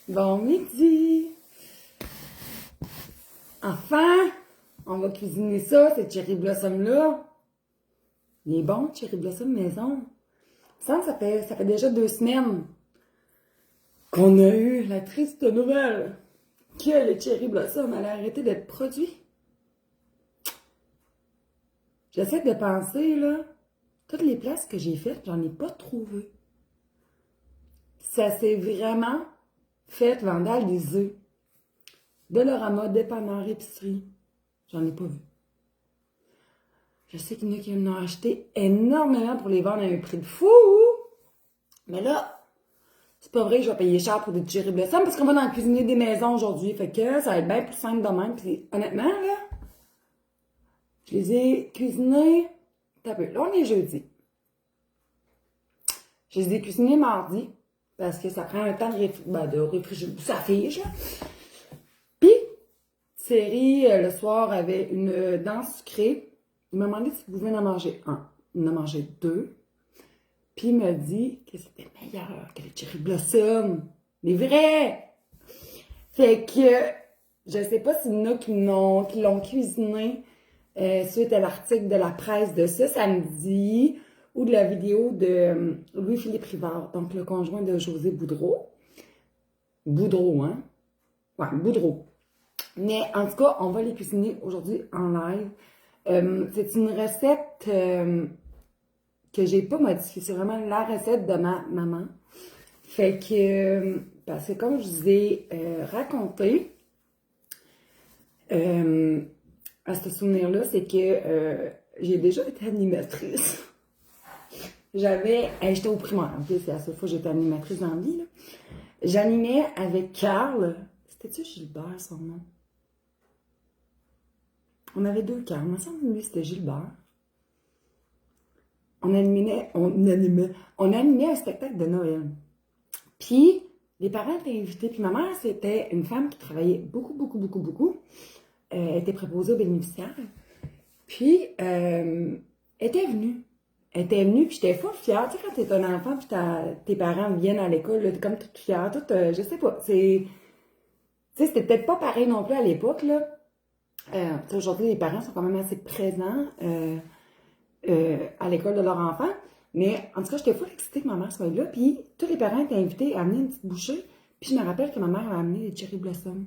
Bon midi! Enfin, on va cuisiner ça, ces cherry blossoms-là. Il est bon, cherry blossom maison. Ça fait déjà 2 semaines qu'on a eu la triste nouvelle que le cherry blossom allait arrêter d'être produit. J'essaie de penser, là, toutes les places que j'ai faites, j'en ai pas trouvé. Ça s'est vraiment fait vandaliser. Dollarama, dépanneur, épicerie. J'en ai pas vu. Je sais qu'il y en a qui en ont acheté énormément pour les vendre à un prix de fou. Mais là, c'est pas vrai que je vais payer cher pour des cherry blossoms parce qu'on va en cuisiner des maisons aujourd'hui. Fait que ça va être bien plus simple de même. Puis honnêtement, là, je les ai cuisinés. T'as peu. Là, on est jeudi. Je les ai cuisinés mardi parce que ça prend un temps de réfrigérer. Ça fige, là. Puis, Thierry, le soir, avait une dent sucrée. Il m'a demandé s'il pouvait en manger un. Il en a mangé 2. Puis il m'a dit que c'était meilleur que les cherry blossom. Les vrais! Fait que je sais pas s'il y en a qui l'ont cuisiné suite à l'article de la presse de ce samedi ou de la vidéo de Louis-Philippe Rivard, donc le conjoint de José Boudreau. Boudreau, hein? Ouais, Boudreau. Mais en tout cas, on va les cuisiner aujourd'hui en live. C'est une recette que j'ai pas modifiée. C'est vraiment la recette de ma maman. Fait que, parce que comme je vous ai raconté, à ce souvenir-là, c'est que j'ai déjà été animatrice. J'étais au primaire, okay? C'est la seule fois que j'étais animatrice dans la vie, là. J'animais avec Carl. C'était-tu Gilbert, son nom? On avait 2 Carl. Il me semble que lui, c'était Gilbert. On animait un spectacle de Noël. Puis, les parents étaient invités. Puis ma mère, c'était une femme qui travaillait beaucoup. Elle était préposée aux bénéficiaires. Puis, elle était venue. Puis j'étais full fière. Tu sais, quand t'es un enfant, puis tes parents viennent à l'école, t'es comme toute fière, je sais pas. Tu sais, c'était peut-être pas pareil non plus à l'époque, là. Aujourd'hui, les parents sont quand même assez présents à l'école de leur enfant. Mais en tout cas, j'étais full excitée que ma mère soit là. Puis tous les parents étaient invités à amener une petite bouchée. Puis je me rappelle que ma mère avait amené des cherry blossoms.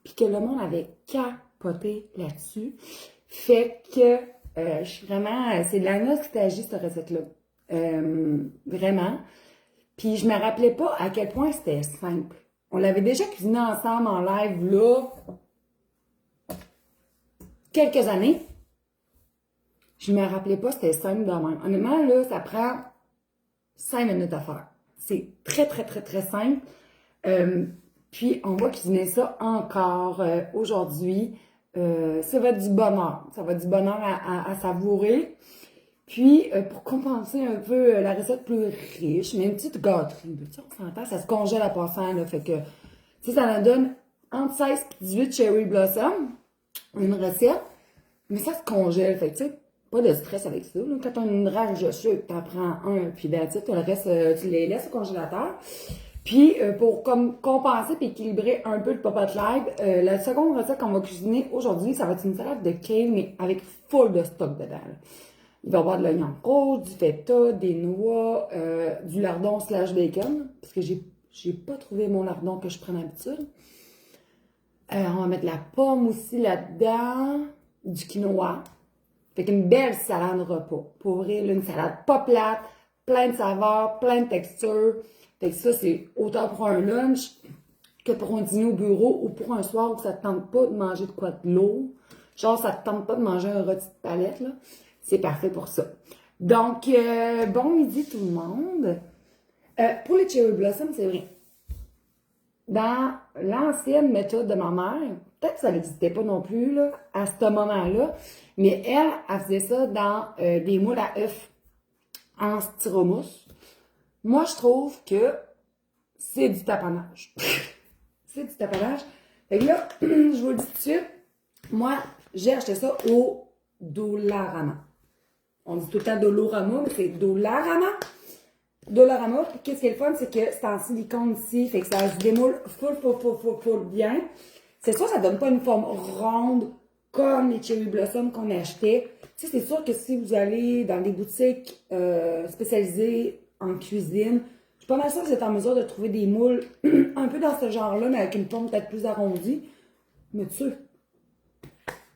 Puis que le monde avait capoté là-dessus. Fait que je suis vraiment... c'est de la nostalgie, cette recette-là. Vraiment. Puis je me rappelais pas à quel point c'était simple. On l'avait déjà cuisiné ensemble en live, là, quelques années. Je me rappelais pas, c'était simple de même. Honnêtement, là, ça prend 5 minutes à faire. C'est très simple. Puis, on va cuisiner ça encore aujourd'hui. Ça va être du bonheur. Ça va être du bonheur à savourer. Puis, pour compenser un peu la recette plus riche, mais une petite gâterie. Tu sais, on s'entend, ça se congèle à passant, là. Fait que, tu sais, ça en donne entre 16 et 18 cherry blossom. Une recette. Mais ça se congèle. Fait que, tu sais, pas de stress avec ça. Là. Quand tu as une rage de sucre, tu en prends un, puis that's it, le reste, tu les laisses au congélateur. Puis, pour compenser et équilibrer un peu le Pop-Up Live, la seconde recette qu'on va cuisiner aujourd'hui, ça va être une salade de kale, mais avec full de stock dedans. Là. Il va y avoir de l'oignon rose, du feta, des noix, du lardon / bacon, parce que j'ai pas trouvé mon lardon que je prends d'habitude. On va mettre de la pomme aussi là-dedans, du quinoa. Fait qu'une belle salade repas. Pour vrai, là, une salade pas plate, plein de saveurs, plein de textures. Fait que ça, c'est autant pour un lunch que pour un dîner au bureau ou pour un soir où ça te tente pas de manger de quoi de lourd. Genre, ça te tente pas de manger un rôti de palette, là. C'est parfait pour ça. Donc, bon midi tout le monde. Pour les cherry blossom, c'est vrai. Dans l'ancienne méthode de ma mère, peut-être que ça n'existait pas non plus là, à ce moment-là, mais elle faisait ça dans des moules à œufs en styromousse. Moi, je trouve que c'est du taponnage. C'est du taponnage. Fait que là, je vous le dis tout de suite, moi, j'ai acheté ça au Dollarama. On dit tout le temps Dolorama, mais c'est Dollarama. Dollarama, puis qu'est-ce qui est le fun, c'est que c'est en silicone ici, fait que ça se démoule full bien. C'est sûr, ça donne pas une forme ronde comme les Cherry Blossom qu'on achetait. Tu sais, c'est sûr que si vous allez dans des boutiques spécialisées en cuisine, je suis pas mal sûre que vous êtes en mesure de trouver des moules un peu dans ce genre-là, mais avec une forme peut-être plus arrondie. Mais tu sais,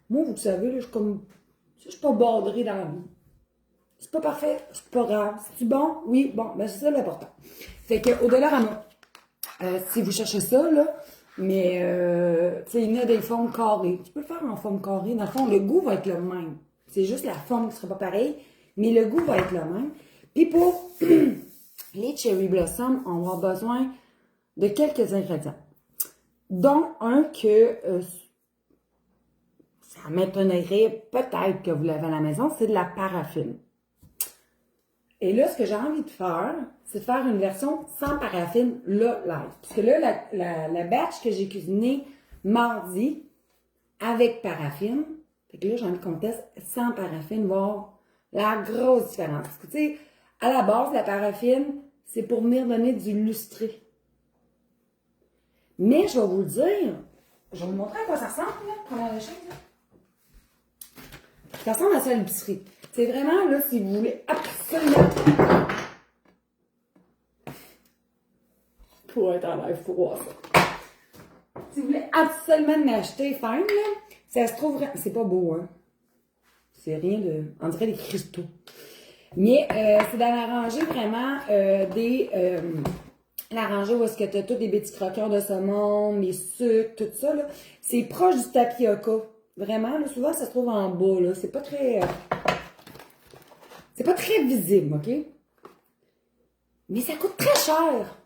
moi, vous le savez, là, je suis pas bordée dans la vie. C'est pas parfait, c'est pas grave. C'est-tu bon? Oui, bon, ben c'est ça l'important. Fait que, au Dollarama, si vous cherchez ça, là, mais, tu sais, il y a des formes carrées. Tu peux le faire en forme carrée. Dans le fond, le goût va être le même. C'est juste la forme qui sera pas pareille, mais le goût va être le même. Puis pour les Cherry Blossom, on va avoir besoin de quelques ingrédients. Dont un que ça m'étonnerait peut-être que vous l'avez à la maison, c'est de la paraffine. Et là, ce que j'ai envie de faire, c'est de faire une version sans paraffine, là, live. Parce que là, la batch que j'ai cuisinée mardi avec paraffine, fait que là, j'ai envie qu'on teste sans paraffine, voir la grosse différence. Parce que, tu sais, à la base, la paraffine, c'est pour venir donner du lustré. Mais je vais vous le dire, je vais vous montrer à quoi ça ressemble, là, pendant la chaise, là. Ça ressemble à ça à l'épicerie. C'est vraiment, là, si vous voulez absolument... Pour être en live, faut voir ça. Si vous voulez absolument m'acheter fine, là, ça se trouve... C'est pas beau, hein? C'est rien de... On dirait des cristaux. Mais c'est dans la rangée vraiment la rangée où est-ce que tu as tous les petits croqueurs de saumon, les sucres, tout ça, là. C'est proche du tapioca. Vraiment, là, souvent, ça se trouve en bas, là. C'est pas très visible, OK? Mais ça coûte très cher.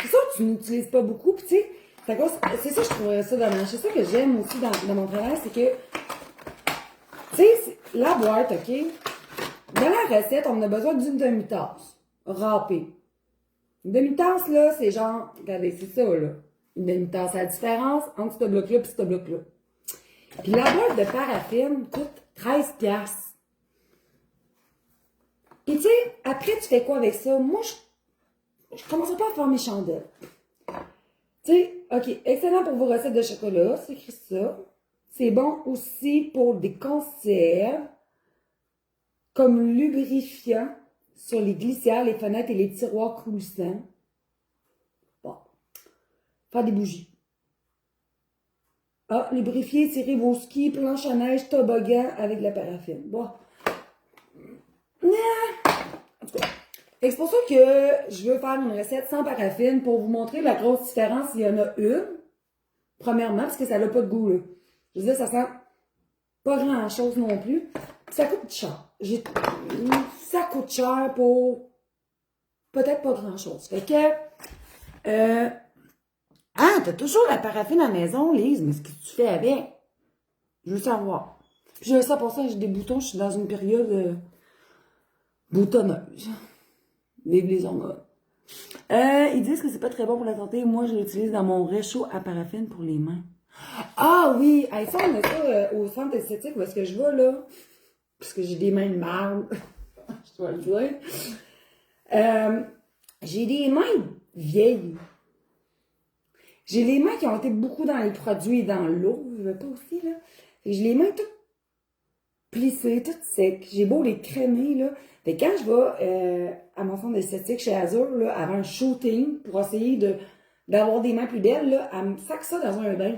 C'est ça que tu n'utilises pas beaucoup, puis tu sais, c'est ça que je trouverais ça dommage. C'est ça que j'aime aussi dans mon travail, c'est que, tu sais, la boîte, OK? Dans la recette, on a besoin d'une demi-tasse râpée. Une demi-tasse, là, c'est genre, regardez, c'est ça, là. Une demi-tasse, à la différence entre ce bloc-là et ce bloc-là. Puis la boîte de paraffine coûte 13$. Et tu sais, après, tu fais quoi avec ça? Moi, je commencerai pas à faire mes chandelles. Tu sais, OK, excellent pour vos recettes de chocolat, c'est écrit ça. C'est bon aussi pour des conserves, comme lubrifiant sur les glissières, les fenêtres et les tiroirs croustants. Bon. Faire des bougies. Ah, lubrifier, tirer vos skis, planche à neige, toboggan avec de la paraffine. Bon. En tout cas. C'est pour ça que je veux faire une recette sans paraffine pour vous montrer la grosse différence s'il y en a une. Premièrement, parce que ça n'a pas de goût, là. Je veux dire, ça sent pas grand-chose non plus. Ça coûte cher. Ça coûte cher pour peut-être pas grand-chose. Fait que... Ah, t'as toujours la paraffine à la maison, Lise, mais ce que tu fais avec? Je veux savoir. Puis je veux ça pour ça, j'ai des boutons, je suis dans une période boutonneuse. Vive les hormones. Ils disent que c'est pas très bon pour la santé. Moi, je l'utilise dans mon réchaud à paraffine pour les mains. Ah oui! Hey, ça, on a ça au centre esthétique où est-ce que je vais, là? Parce que j'ai des mains de marde. Je dois le dire. J'ai des mains vieilles. J'ai les mains qui ont été beaucoup dans les produits et dans l'eau. Je veux pas aussi, là. J'ai les mains toutes plissées, toutes secs. J'ai beau les crémer, là. Fait que quand je vais à mon centre d'esthétique chez Azur, là, avant un shooting, pour essayer d'avoir des mains plus belles, là, elle me sac ça dans un bain.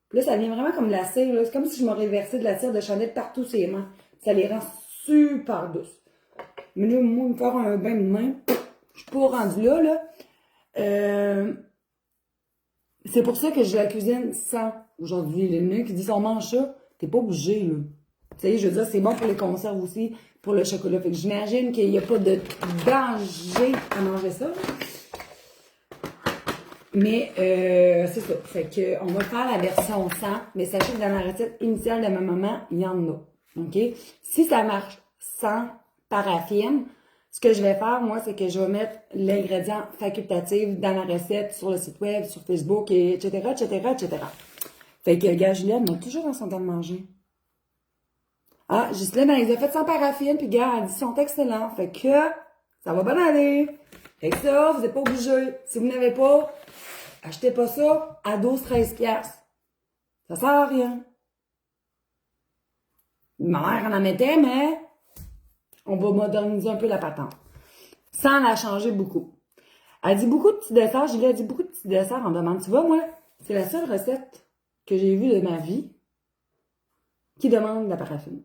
Puis là, ça vient vraiment comme de la cire, là. C'est comme si je m'aurais versé de la cire de Chanel partout sur les mains. Ça les rend super douces. Mais là, moi, me faire un bain de main, je suis pas rendue là, là. C'est pour ça que je la cuisine sans aujourd'hui. Le nœud qui dit on mange ça, t'es pas obligé, là. Tu sais, je veux dire, c'est bon pour les conserves aussi, pour le chocolat. Fait que j'imagine qu'il n'y a pas de danger à manger ça. Mais c'est ça. Fait que on va faire la version sans, mais sachez que dans la recette initiale de ma maman, il y en a. OK? Si ça marche sans paraffine, ce que je vais faire, moi, c'est que je vais mettre l'ingrédient facultatif dans la recette sur le site web, sur Facebook, et etc., etc., etc. Fait que, gars, Juliette m'a toujours dans son temps de manger. Ah, Ghislaine, elle les a faites sans paraffine, puis gars, elle dit, ils sont excellents. Fait que, Ça va bien aller. Fait que ça, vous n'êtes pas obligé. Si vous n'avez pas, achetez pas ça à 12-13 piastres. Ça sert à rien. Ma mère en mettait, mais on va moderniser un peu la patente. Sans la changer beaucoup. Elle dit beaucoup de petits desserts. Julie a dit beaucoup de petits desserts en demande. Tu vois, moi, c'est la seule recette que j'ai vue de ma vie qui demande de la paraffine.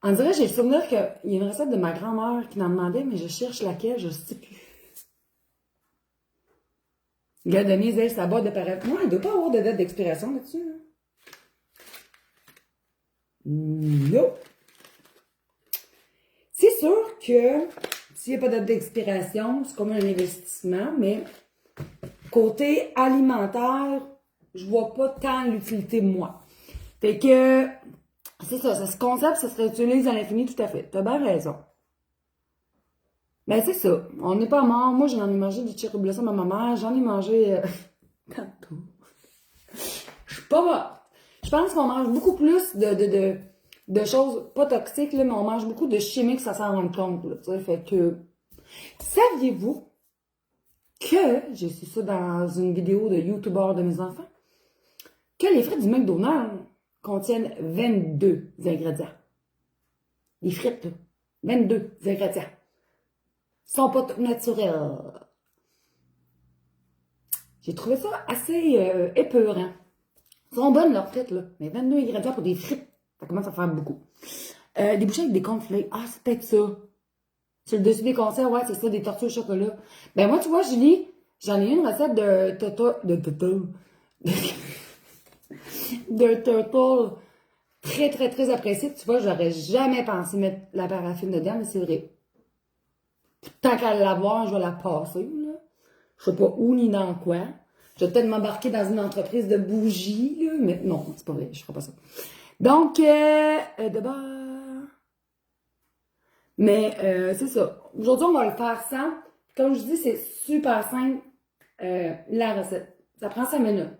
On dirait, j'ai le souvenir qu'il y a une recette de ma grand-mère qui m'en demandait, mais je cherche laquelle, je ne sais plus. Gars Denise, elle, sa boîte de paraffine. Non, il ne doit pas avoir de date d'expiration là-dessus. Hein. Non. C'est sûr que s'il n'y a pas de date d'expiration, c'est comme un investissement, mais côté alimentaire, je vois pas tant l'utilité moi. Fait que, c'est ça, ce concept, ça se réutilise à l'infini, tout à fait. T'as bien raison. Ben, c'est ça. On n'est pas mort. Moi, j'en ai mangé du cherry blossom à ma mère. J'en ai mangé tantôt. Je suis pas morte. Je pense qu'on mange beaucoup plus de choses pas toxiques, là, mais on mange beaucoup de chimiques, ça s'en rend compte. Là, tu sais, fait que, saviez-vous que, j'ai su ça dans une vidéo de YouTuber de mes enfants, que les frites du McDonald's contiennent 22 ingrédients. Les frites, là, 22 ingrédients. Ils sont pas naturels. J'ai trouvé ça assez épeurant. Ils sont bonnes leurs frites, là. Mais 22 ingrédients pour des frites, ça commence à faire beaucoup. Des bouchées avec des cornflakes. Ah, c'est peut-être ça. Sur le dessus des conserves, ouais, c'est ça, des tortues au chocolat. Ben moi, tu vois, Julie, j'en ai une recette de turtle très, très, très appréciée. Tu vois, j'aurais jamais pensé mettre la paraffine dedans, mais c'est vrai. Tant qu'à l'avoir, je vais la passer, là. Je sais pas où ni dans quoi. Je vais peut-être m'embarquer dans une entreprise de bougies, là, mais non, c'est pas vrai, je ferai pas ça. Donc, d'abord... Mais, c'est ça. Aujourd'hui, on va le faire sans. Comme je dis, c'est super simple, la recette. Ça prend 5 minutes.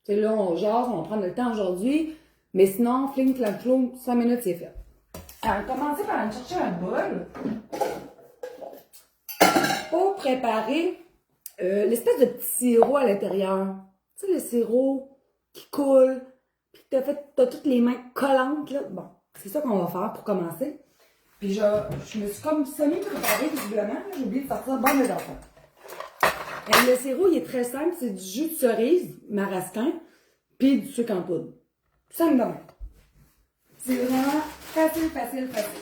C'est là, on jase, on va prendre le temps aujourd'hui. Mais sinon, fling, flang, flou, 5 minutes, c'est fait. Alors, commencez par aller chercher un bol pour préparer l'espèce de petit sirop à l'intérieur. Tu sais, le sirop qui coule, puis t'as toutes les mains collantes, là. Bon, c'est ça qu'on va faire pour commencer. Puis je me suis comme semi-préparée, visiblement. J'ai oublié de sortir bon mes enfants. Le sirop, il est très simple. C'est du jus de cerise, marasquin, puis du sucre en poudre. Simple de même. C'est vraiment facile, facile, facile.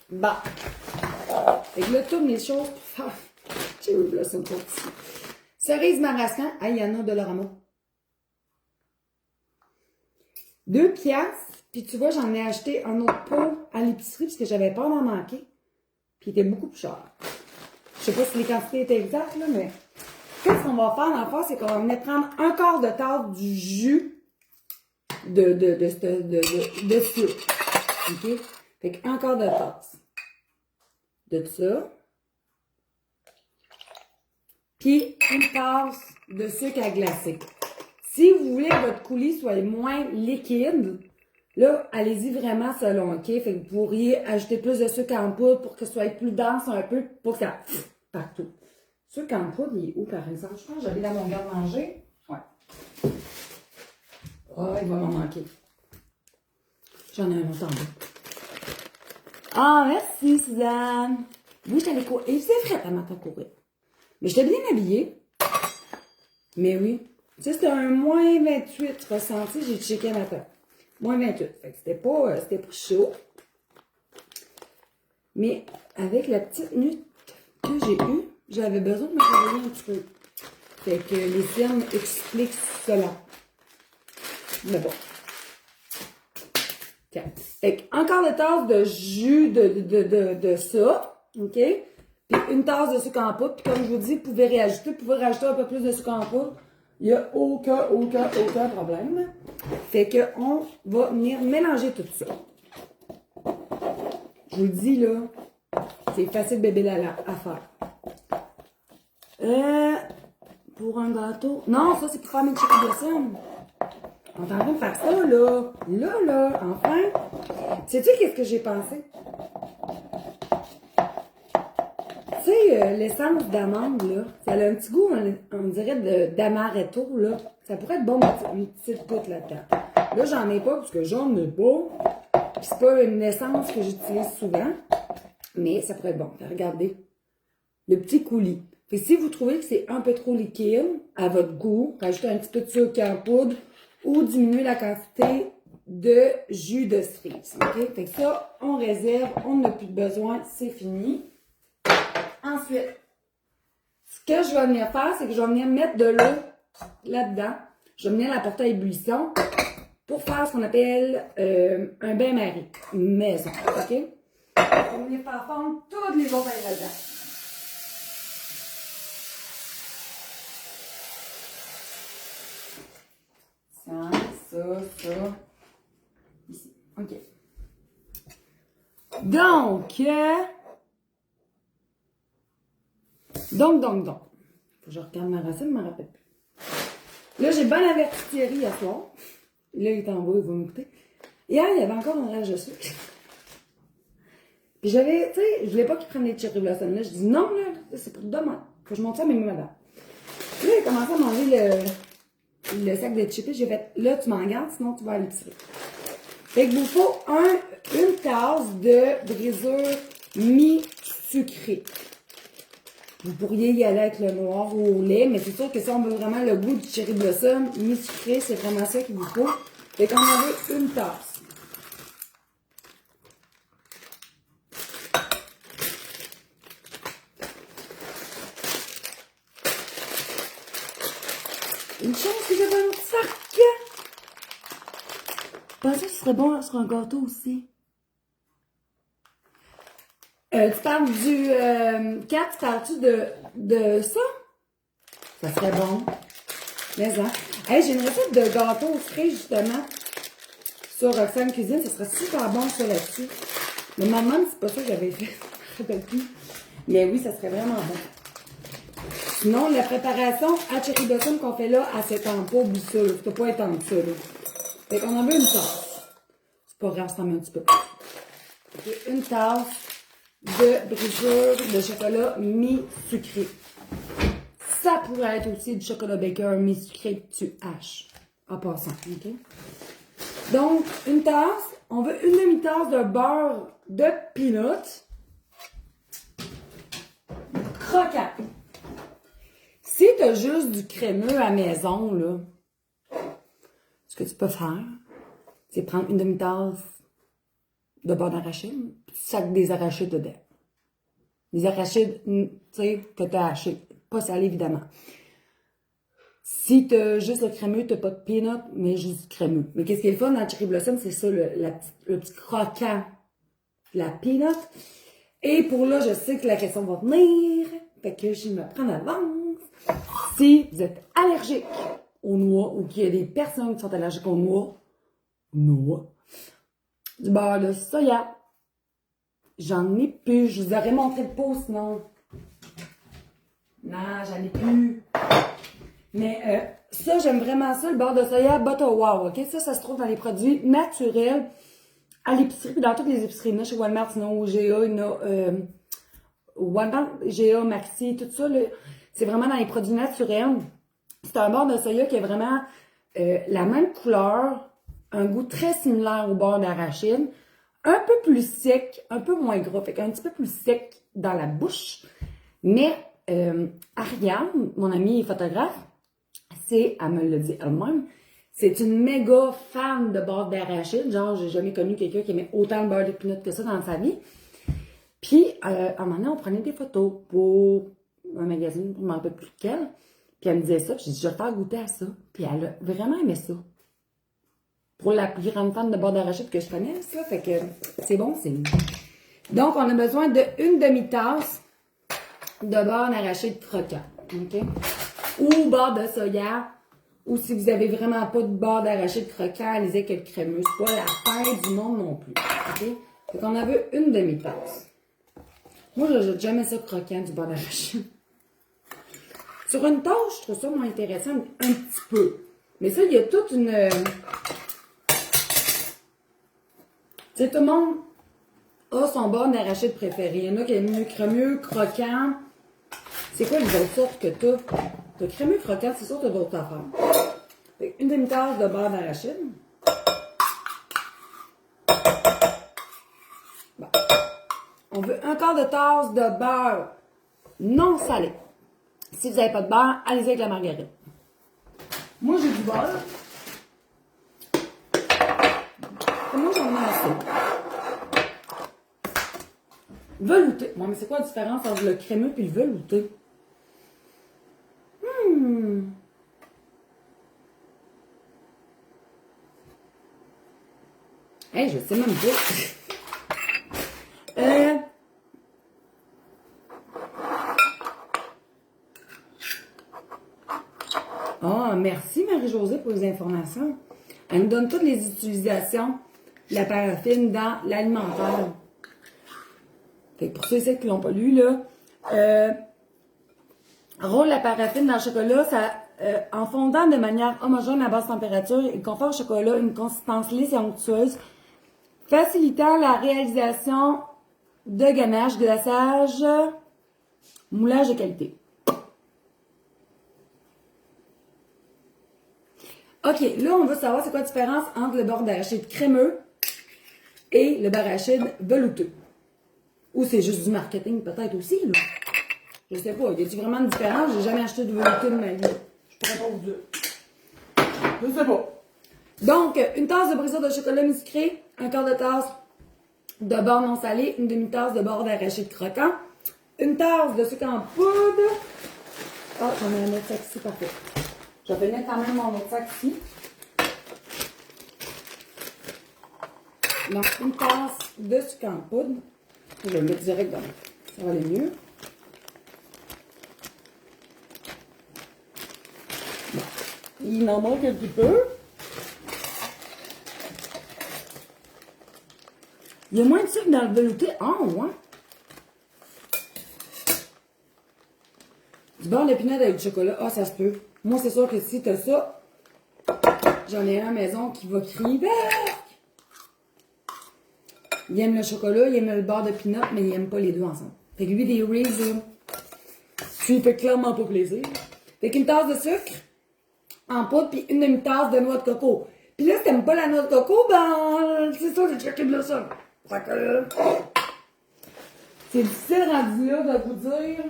Bon. Fait que là, toutes mes choses pour faire... J'ai eu là, c'est une petite. Cerise marasquin. Ah, il y en a de leur amour. 2 piastres. Puis tu vois, j'en ai acheté un autre pot à l'épicerie parce que j'avais peur d'en manquer. Puis il était beaucoup plus cher. Je sais pas si les quantités étaient exactes, là, mais qu'est-ce qu'on va faire dans le fond, c'est qu'on va venir prendre un quart de tasse du jus de sucre. OK? Fait qu'un quart de tasse de ça. Puis une tasse de sucre à glacer. Si vous voulez que votre coulis soit moins liquide, là, allez-y vraiment selon, OK? Fait que vous pourriez ajouter plus de sucre en poudre pour que ce soit plus dense un peu, pour que ça... partout. Sucre en poudre, il est où, par exemple? Je pense que j'avais dans mon garde-manger. Ouais. Oh, il va m'en manquer. J'en ai un autre en bas. Ah, merci, Suzanne. Oui, je t'allais courir. Et c'est vrai, elle m'entend courir. Mais j'étais bien habillée. Mais oui. Tu sais, c'était un moins 28 ressenti, j'ai checké un matin. Moins 28. Fait que c'était pas chaud. Mais avec la petite nuit que j'ai eue, j'avais besoin de me réveiller un petit peu. Fait que les termes expliquent cela. Mais bon. Okay. Fait que encore une tasse de jus de ça. OK? Puis une tasse de sucre en poudre. Puis comme je vous dis, vous pouvez rajouter un peu plus de sucre en poudre. Il n'y a aucun problème. Fait que on va venir mélanger tout ça. Je vous le dis, là, c'est facile bébé à faire. Pour un gâteau... Non, ça, c'est pour faire mes cherry blossom. On est en train de faire ça, là. Là, enfin. Sais-tu qu'est-ce que j'ai pensé? l'essence d'amande, là, ça a un petit goût, on dirait d'amaretto, là. Ça pourrait être bon, une petite goutte là-dedans. Là, j'en ai pas, parce que j'en ai pas. Puis c'est pas une essence que j'utilise souvent. Mais ça pourrait être bon. Regardez. Le petit coulis. Puis si vous trouvez que c'est un peu trop liquide, à votre goût, rajoutez un petit peu de sucre en poudre ou diminuez la quantité de jus de cerise. OK? Fait que ça, on réserve, on n'a plus de besoin, c'est fini. Ensuite, ce que je vais venir faire, c'est que je vais venir mettre de l'eau là-dedans. Je vais venir la porter à ébullition pour faire ce qu'on appelle un bain-marie maison. OK? Je vais venir faire fondre tous les autres ingrédients. Ça. Ici. OK. Donc. Faut que je regarde ma recette, je ne me rappelle plus. Là, j'ai bien averti Thierry à soir. Là, il est en bas, il va m'écouter. Hier, il y avait encore un rage de sucre. Puis j'avais, tu sais, je voulais pas qu'il prenne des cherry blossoms. Là, je dis non, là, c'est pour demain. Faut que je monte ça à mes madame. Là, il a commencé à manger le sac de chips. J'ai fait, là, tu m'en gardes, sinon tu vas à l'épicerie. Fait que vous faut une tasse de brisure mi-sucrée. Vous pourriez y aller avec le noir ou au lait, mais c'est sûr que si on veut vraiment le goût du cherry blossom mi-sucré, c'est vraiment ça qu'il vous faut. Fait qu'on en veut une tasse. Une chance que j'avais un petit sac. Je pensais que ce serait bon sur un gâteau aussi. Tu parles du 4, parles-tu de ça? Ça serait bon. Mais hein. Hey, j'ai une recette de gâteau frais justement sur Roxane Cuisine. Ça serait super bon ça là-dessus. Mais maman, c'est pas ça que j'avais fait. Je me rappelle plus. Mais oui, ça serait vraiment bon. Sinon, la préparation à cherry blossom qu'on fait là, elle s'étend pas au bout de ça. Ça peut pas étendre ça. Là. Fait qu'on en veut une tasse. C'est pas grave, ça en met un petit peu. Okay, une tasse de brisure de chocolat mi-sucré. Ça pourrait être aussi du chocolat Baker mi-sucré que tu haches. En passant, OK? Donc, une tasse. On veut une demi-tasse de beurre de peanut. Croquant. Si tu as juste du crémeux à maison, là, ce que tu peux faire, c'est prendre une demi-tasse de beurre d'arachide, puis tu sacs des arachides dedans. Des arachides, tu sais, que tu as hachés. Pas salé, évidemment. Si tu as juste le crémeux, tu n'as pas de peanut, mais juste du crémeux. Mais qu'est-ce qui est le fun dans le cherry blossom, c'est ça, le petit croquant, la peanut. Et pour là, je sais que la question va venir, fait que je me prends d'avance. Si vous êtes allergique aux noix, ou qu'il y a des personnes qui sont allergiques aux noix, du beurre de soya. J'en ai plus. Je vous aurais montré le pot sinon. Non, j'en ai plus. Mais ça, j'aime vraiment ça, le beurre de soya Butter Wow. OK? Ça se trouve dans les produits naturels à l'épicerie, puis dans toutes les épiceries. Il y en a chez Walmart, sinon au GA, il y en a Walmart, GA, Maxi, tout ça. C'est vraiment dans les produits naturels. C'est un beurre de soya qui a vraiment la même couleur, un goût très similaire au beurre d'arachide, un peu plus sec, un peu moins gras, fait qu'un petit peu plus sec dans la bouche. Mais Ariane, mon amie photographe, elle me l'a dit elle-même, c'est une méga fan de beurre d'arachide. Genre, j'ai jamais connu quelqu'un qui aimait autant le beurre de peanut que ça dans sa vie. Puis, à un moment donné, on prenait des photos pour un magazine, je ne me rappelle plus lequel. Puis elle me disait ça, puis j'ai dit, je vais te faire goûter à ça. Puis elle a vraiment aimé ça. Pour la plus grande fan de beurre d'arachide que je connais, ça, fait que c'est bon, c'est mieux. Donc, on a besoin d'une demi-tasse de beurre d'arachide croquant, OK? Ou beurre de soya, ou si vous avez vraiment pas de beurre d'arachide croquant, allez-y avec le crémeux. C'est pas la fin du monde non plus, OK? Fait qu'on en veut une demi-tasse. Moi, je jamais ça croquant du beurre d'arachide. Sur une tâche, je trouve ça moins intéressant un petit peu. Mais ça, il y a toute une... Tu sais, tout le monde a son beurre d'arachide préféré. Il y en a qui aiment mieux crémeux, croquant. C'est quoi les autres sortes que t'as? T'as crémeux croquant, c'est sûr que t'as d'autres affaires. Fait une demi-tasse de beurre d'arachide. Bon. On veut un quart de tasse de beurre non salé. Si vous n'avez pas de beurre, allez-y avec la margarine. Moi, j'ai du beurre. Et moi, j'en ai assez. Velouté. Bon, mais c'est quoi la différence entre le crémeux et le velouté? Hey, je sais même pas. Ah, merci Marie-Josée pour les informations. Elle nous donne toutes les utilisations de la paraffine dans l'alimentaire. Fait que pour ceux et celles qui l'ont pas lu, là, rôle la paraffine dans le chocolat, ça, en fondant de manière homogène à basse température, il confère au chocolat une consistance lisse et onctueuse, facilitant la réalisation de ganache, glaçage, moulage de qualité. OK, là, on veut savoir c'est quoi la différence entre le beurre d'arachide crémeux et le beurre d'arachide velouteux. Ou c'est juste du marketing peut-être aussi, là. Je sais pas, y a-t-il vraiment une différence? J'ai jamais acheté de velouté de ma vie. Je pourrais pas vous dire. Je sais pas. Donc, une tasse de brisure de chocolat mi-sucré, un quart de tasse de beurre non salé, une demi-tasse de beurre d'arachide croquant, une tasse de sucre en poudre. Ah, j'en ai un autre sac ici, parfait. Je vais mettre quand même mon autre sac ici. Donc, une tasse de sucre en poudre. Je vais le mettre direct dedans. Ça va aller mieux. Bon. Il en manque un petit peu. Il y a moins de sucre dans le velouté. Ah, ouais. Du beurre de pinot avec du chocolat. Ah, ça se peut. Moi, c'est sûr que si t'as ça, j'en ai un à la maison qui va crier. Il aime le chocolat, il aime le beurre de pinot, mais il aime pas les deux ensemble. Fait que lui, des Reese's, tu lui fais clairement pas plaisir. Fait qu'une tasse de sucre en poudre, puis une demi-tasse de noix de coco. Puis là, si t'aimes pas la noix de coco, ben, c'est ça, c'est checké de ça. Fait que, c'est difficile rendu là de vous dire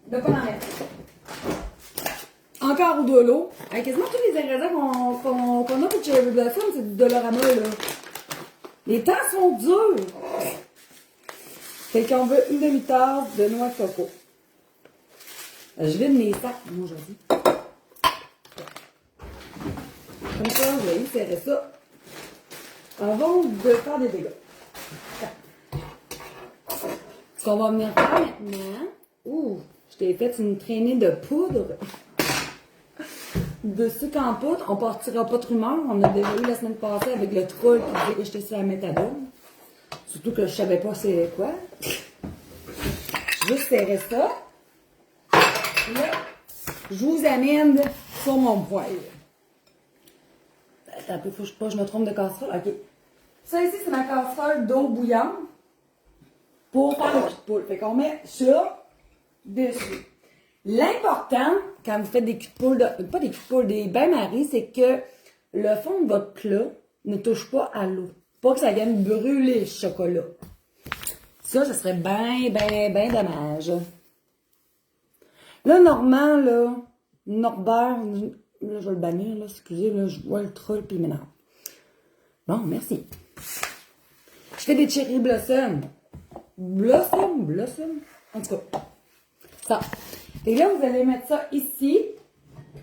de pas en mettre. Encore ou de l'eau. Quasiment tous les ingrédients qu'on a pour Cherry Blossom, c'est du Dolorama, là. Les temps sont durs. Fait qu'on veut une demi-tasse de noix de coco. Je vide mes sacs, moi, aujourd'hui. Comme ça, je vais insérer ça avant de faire des dégâts. Ce qu'on va venir faire maintenant, je t'ai fait une traînée de poudre. De sucre en poudre, on partira pas de rumeur. On a déjà eu la semaine passée avec le troll qui disait que j'étais sur la méthadone. Surtout que je savais pas c'est quoi. Juste serrer ça. Là, je vous amène sur mon poêle. Attends un peu, faut que je me trompe de casserole. OK. Ça ici, c'est ma casserole d'eau bouillante pour faire le cul de poule. Fait qu'on met ça dessus. L'important, quand vous faites des culs de poule, pas des culs de poule, des bains-maries, c'est que le fond de votre plat ne touche pas à l'eau. Pas que ça vienne brûler le chocolat. Ça serait bien dommage. Là, Normand, là, Norbert, là, je vais le bannir, là, excusez, là, je vois le troll puis il m'énerve. Bon, merci. Je fais des cherry blossom. Blossom. En tout cas, ça. Et là, vous allez mettre ça ici.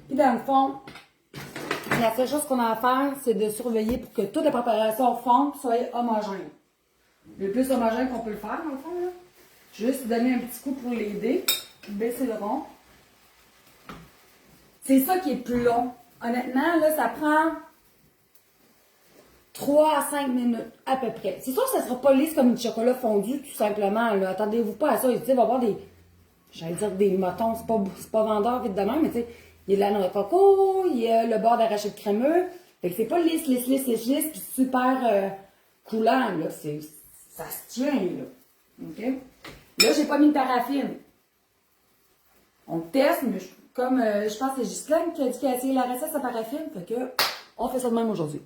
Puis dans le fond, la seule chose qu'on a à faire, c'est de surveiller pour que toute la préparation fonde soit homogène. Le plus homogène qu'on peut le faire, dans le fond, là. Juste donner un petit coup pour l'aider. Baisser le rond. C'est ça qui est plus long. Honnêtement, là, ça prend 3 à 5 minutes, à peu près. C'est sûr que ça ne sera pas lisse comme du chocolat fondu, tout simplement. Là. Attendez-vous pas à ça. Il va y avoir des... J'allais dire des motons, c'est pas vendeur vite de même, mais tu sais, il y a de la noix de coco, il y a le beurre d'arachide crémeux. Fait que c'est pas lisse, puis super coulant, là. Ça se tient, là. OK? Là, j'ai pas mis de paraffine. On teste, mais comme je pense que c'est Ghislaine qui a dit qu'elle a essayé la recette, ça paraffine, fait que on fait ça de même aujourd'hui.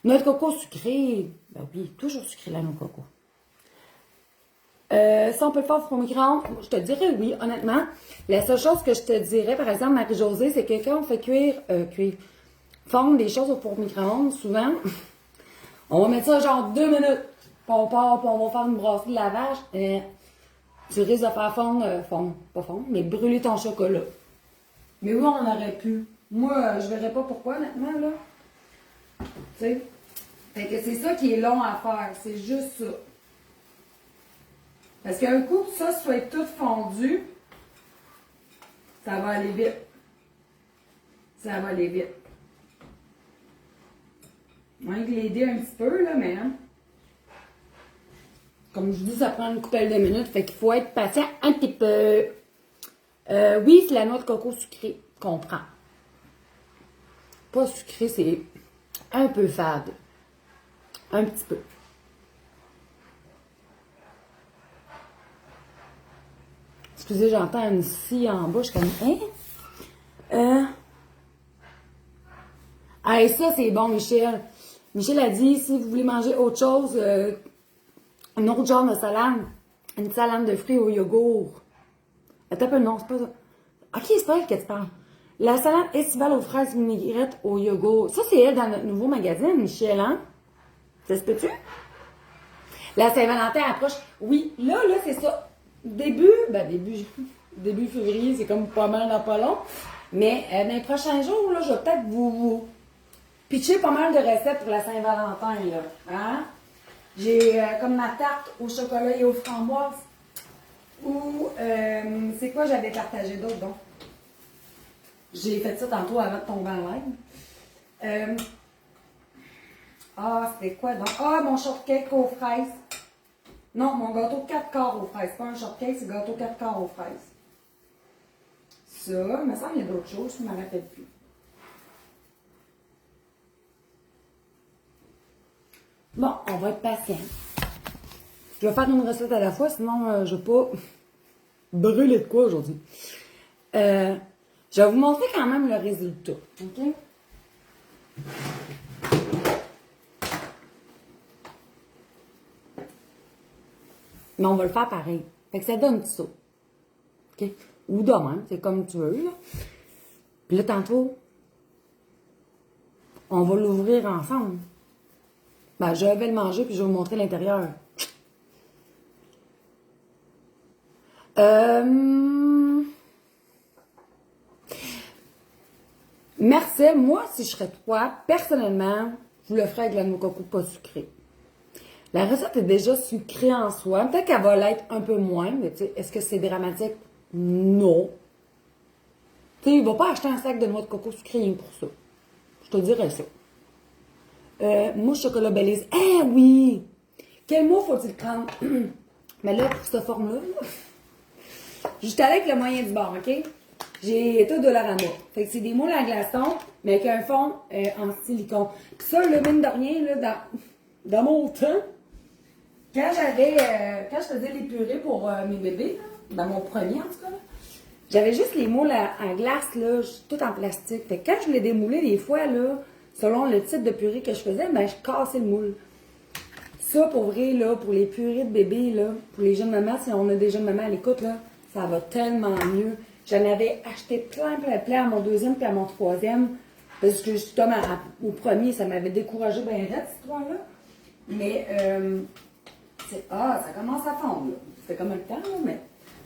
Noix de coco sucrée, ben oui, toujours sucrée la noix de coco. Si on peut le faire au micro-ondes, je te dirais oui, honnêtement. La seule chose que je te dirais, par exemple, Marie-Josée, c'est que quand on fait fondre des choses au four micro-ondes, souvent, on va mettre ça genre 2 minutes. Puis on part, puis on va faire une brasserie de lavage. Tu risques de faire pas fondre, mais brûler ton chocolat. Mais oui, on aurait pu. Moi, je verrais pas pourquoi, honnêtement, là. Tu sais? Fait que c'est ça qui est long à faire. C'est juste ça. Parce qu'un coup que ça soit tout fondu, ça va aller vite. Ça va aller vite. On va l'aider un petit peu, là, mais... Hein? Comme je dis, ça prend une couple de minutes, fait qu'il faut être patient un petit peu. Oui, c'est la noix de coco sucrée qu'on prend. Pas sucré, c'est un peu fade. Un petit peu. Excusez, j'entends une scie en bas, je suis comme... Hein? Ah, ça, c'est bon, Michel. Michel a dit, si vous voulez manger autre chose, un autre genre de salade, une salade de fruits au yogourt. Attends un peu, non, c'est pas ça. Ok, c'est pas elle que tu parles. La salade estivale aux fraises vinaigrettes au yogourt. Ça, c'est elle dans notre nouveau magazine, Michel, hein? Ça se peut-tu? La Saint-Valentin approche. Oui, là, c'est ça. Début février, c'est comme pas mal dans pas long. Mais dans les prochains jours, là, je vais peut-être vous pitcher pas mal de recettes pour la Saint-Valentin, là. Hein? J'ai comme ma tarte au chocolat et aux framboises. Ou, c'est quoi j'avais partagé d'autre, donc? J'ai fait ça tantôt avant de tomber en live. C'était quoi donc? Mon shortcake aux fraises. Non, mon gâteau 4 quarts aux fraises. Pas un shortcake, c'est gâteau 4 quarts aux fraises. Ça, il me semble qu'il y a d'autres choses, je ne me rappelle plus. Bon, on va être patient. Je vais faire une recette à la fois, sinon je ne vais pas brûler de quoi aujourd'hui. Je vais vous montrer quand même le résultat. OK? Mais on va le faire pareil. Fait que ça donne ça. OK? Ou demain, c'est comme tu veux. Là. Puis là, tantôt, on va l'ouvrir ensemble. Ben, je vais le manger puis je vais vous montrer l'intérieur. Merci. Moi, si je serais toi, personnellement, je le ferais avec la noix de coco pas sucrée. La recette est déjà sucrée en soi. Peut-être qu'elle va l'être un peu moins, mais tu sais, est-ce que c'est dramatique? Non. Tu sais, il va pas acheter un sac de noix de coco sucrée pour ça. Je te dirais ça. Mousse chocolat Belize. Ah oui! Quel mot faut-il prendre? Mais là, pour cette forme-là, j'étais allée avec le moyen du bord, OK? J'ai tout de Dollarama. Fait que c'est des moules à glaçons, mais avec un fond en silicone. Puis ça, le mine de rien, là, dans mon temps, quand je faisais les purées pour mes bébés, là, dans mon premier en tout cas, j'avais juste les moules à glace, là, tout en plastique. Fait que quand je les démoulais, des fois, là, selon le type de purée que je faisais, ben, je cassais le moule. Ça, pour vrai, là, pour les purées de bébés, là, pour les jeunes mamans, si on a des jeunes mamans à l'écoute, là, ça va tellement mieux. J'en avais acheté plein à mon deuxième puis à mon troisième. Parce que justement, au premier, ça m'avait découragé bien raide, cette histoire-là. Mais, ça commence à fondre, là. C'était comme le temps, là, mais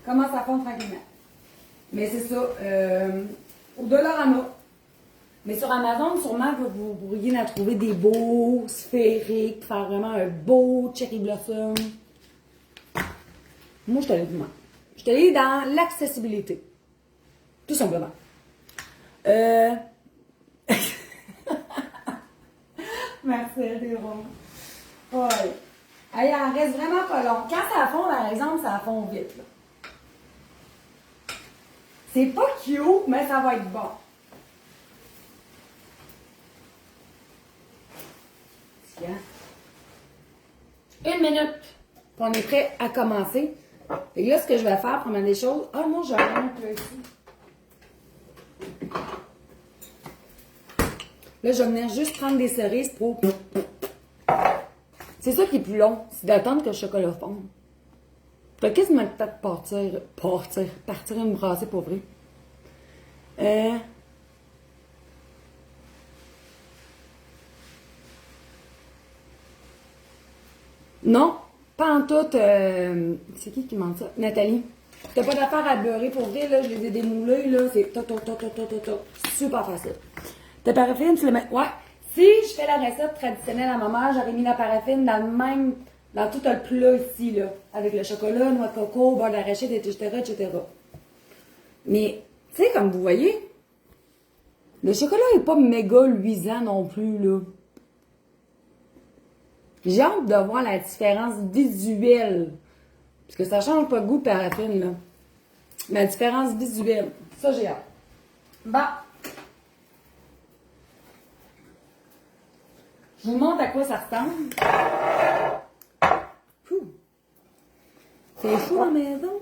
ça commence à fondre tranquillement. Mais c'est ça, au Dollarama. Mais sur Amazon, sûrement, vous pourriez en trouver des beaux sphériques, faire vraiment un beau cherry blossom. Moi, je suis allée dans l'accessibilité. Tout simplement. Merci, Jérôme. Ouais. Il en reste vraiment pas long. Quand ça fond, par exemple, ça fond vite. Là. C'est pas cute, mais ça va être bon. Tiens. 1 minute. Puis on est prêt à commencer. Et là, ce que je vais faire pour mettre des choses. Moi, j'ai un peu ici. Là, je vais venir juste prendre des cerises pour... C'est ça qui est plus long, c'est d'attendre que le chocolat fonde. Fait quasiment le temps de partir une brassée pour vrai. Non, pas en tout. C'est qui m'a dit ça? Nathalie. T'as pas d'affaire à beurrer pour vrai, là, je les ai démoulés, là, c'est super facile. Ta paraffine, tu le mets. Ouais. Si je fais la recette traditionnelle à ma mère, j'aurais mis la paraffine dans tout le plat ici, là. Avec le chocolat, noix de coco, beurre d'arachide, etc., etc. Mais, tu sais, comme vous voyez, le chocolat est pas méga luisant non plus, là. J'ai hâte de voir la différence visuelle. Parce que ça change pas de goût paraffine, là. La différence visuelle. Ça, j'ai hâte. Bah. Je vous montre à quoi ça ressemble. C'est chaud à la maison.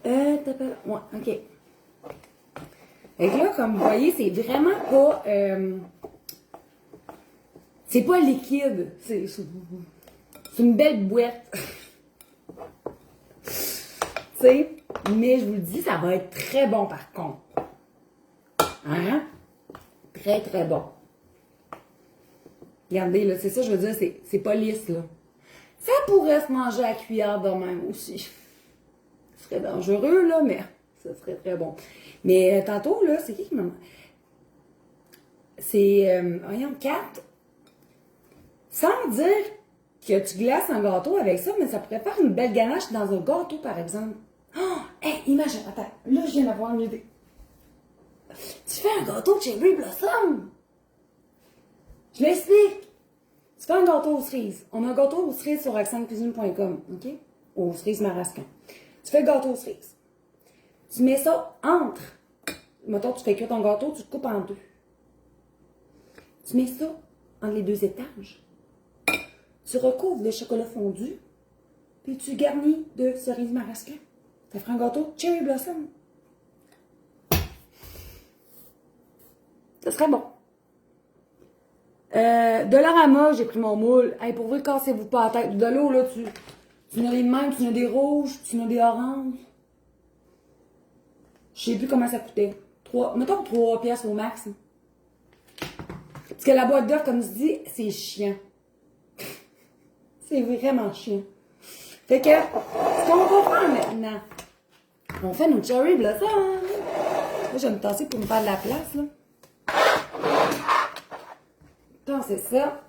Ouais, ok. Et là, comme vous voyez, c'est vraiment pas... c'est pas liquide. C'est une belle boîte. Tu sais, mais je vous le dis, ça va être très bon par contre. Hein? Très, très bon. Regardez, là, c'est ça, je veux dire, c'est pas lisse, là. Ça pourrait se manger à cuillère de même aussi. Ce serait dangereux, là, mais ça serait très bon. Mais tantôt, là, c'est qui m'a... C'est, voyons, 4. Sans dire que tu glaces un gâteau avec ça, mais ça pourrait faire une belle ganache dans un gâteau, par exemple. Oh! Hey, imagine, attends, là, je viens d'avoir une idée. Tu fais un gâteau de Cherry Blossom. Je l'explique. Tu fais un gâteau aux cerises. On a un gâteau aux cerises sur accentcuisine.com, OK? Aux cerises marasquin. Tu fais le gâteau aux cerises. Tu mets ça entre. Mettons, tu fais cuire ton gâteau, tu le coupes en deux. Tu mets ça entre les deux étages. Tu recouvres de chocolat fondu, puis tu garnis de cerises marasquin. Ça fera un gâteau Cherry Blossom. Ça serait bon. De l'arama, j'ai pris mon moule. Hey, pour vous, cassez-vous pas la tête. De l'eau, là, tu n'as les mêmes, tu n'as des rouges, tu n'as des oranges. Je sais plus comment ça coûtait. Mettons 3 piastres au max. Parce que la boîte d'œufs, comme je dis, c'est chiant. C'est vraiment chiant. Fait que, ce qu'on va faire maintenant, on fait nos Cherry Blossom. Là, je vais me tasser pour me faire de la place, là. Quand c'est ça,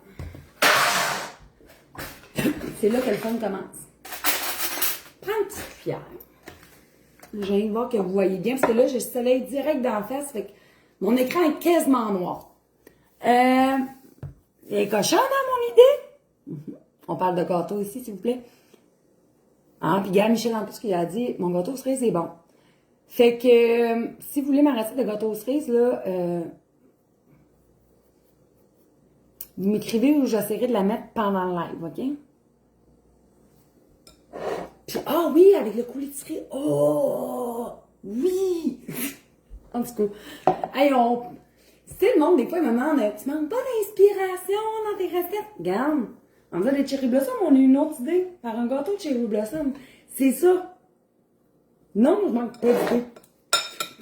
c'est là que le fun commence. Prends une petite cuillère. Je viens de voir que vous voyez bien, parce que là, j'ai le soleil direct dans la face, fait que mon écran est quasiment noir. Il est cochon dans mon idée. On parle de gâteau ici, s'il vous plaît. Ah, puis gars, Michel, en plus, qu'il a dit, mon gâteau aux cerises est bon. Fait que, si vous voulez ma recette de gâteau aux cerises, là, vous m'écrivez ou j'essaierai de la mettre pendant le live, OK? Puis, ah oui, avec le coulis de cerise. Oh! Oui! En tout cas, hey, c'est le monde, des fois, il me demande, tu manques pas d'inspiration dans tes recettes? Regarde, en faisant des Cherry Blossom, on a une autre idée. Faire un gâteau de Cherry Blossom. C'est ça. Non, je manque pas d'idée.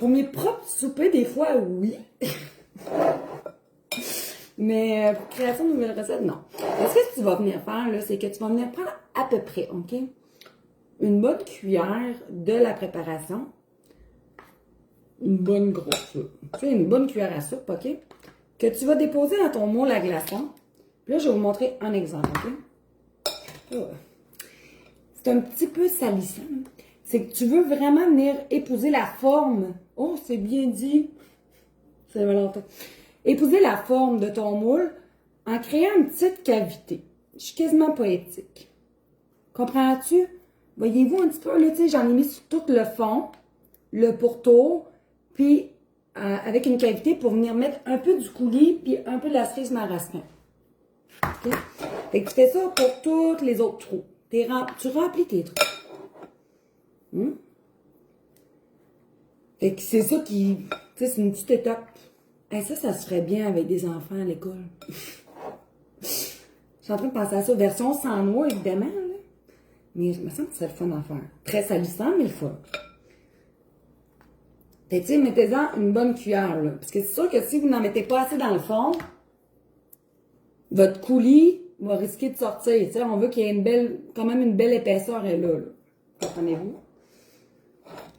Pour mes propres soupers, des fois, oui. Mais pour création de nouvelles recettes, non. Ce que tu vas venir faire, là, c'est que tu vas venir prendre à peu près, OK? Une bonne cuillère de la préparation. Une bonne grosse. Tu sais, une bonne cuillère à soupe, OK? Que tu vas déposer dans ton moule à glaçons. Puis là, je vais vous montrer un exemple, OK? C'est un petit peu salissant. C'est que tu veux vraiment venir épouser la forme. Oh, c'est bien dit. C'est Valentin. Épouser la forme de ton moule en créant une petite cavité. Je suis quasiment poétique. Comprends-tu? Voyez-vous un petit peu, là, tu sais, j'en ai mis sur tout le fond, le pourtour, puis avec une cavité pour venir mettre un peu du coulis, puis un peu de la cerise marasquin. OK? Fait que tu fais ça pour tous les autres trous. Tu remplis tes trous. Fait que c'est ça qui, tu sais, c'est une petite étape Ça se ferait bien avec des enfants à l'école. Je suis en train de penser à ça. Version sans noix, évidemment, là. Mais il me semble que c'est le fun à faire. Très salissant, mais le fun. Fait que, tu sais, mettez-en une bonne cuillère, là. Parce que c'est sûr que si vous n'en mettez pas assez dans le fond, votre coulis va risquer de sortir. Tu sais, on veut qu'il y ait quand même une belle épaisseur là. Comprenez-vous?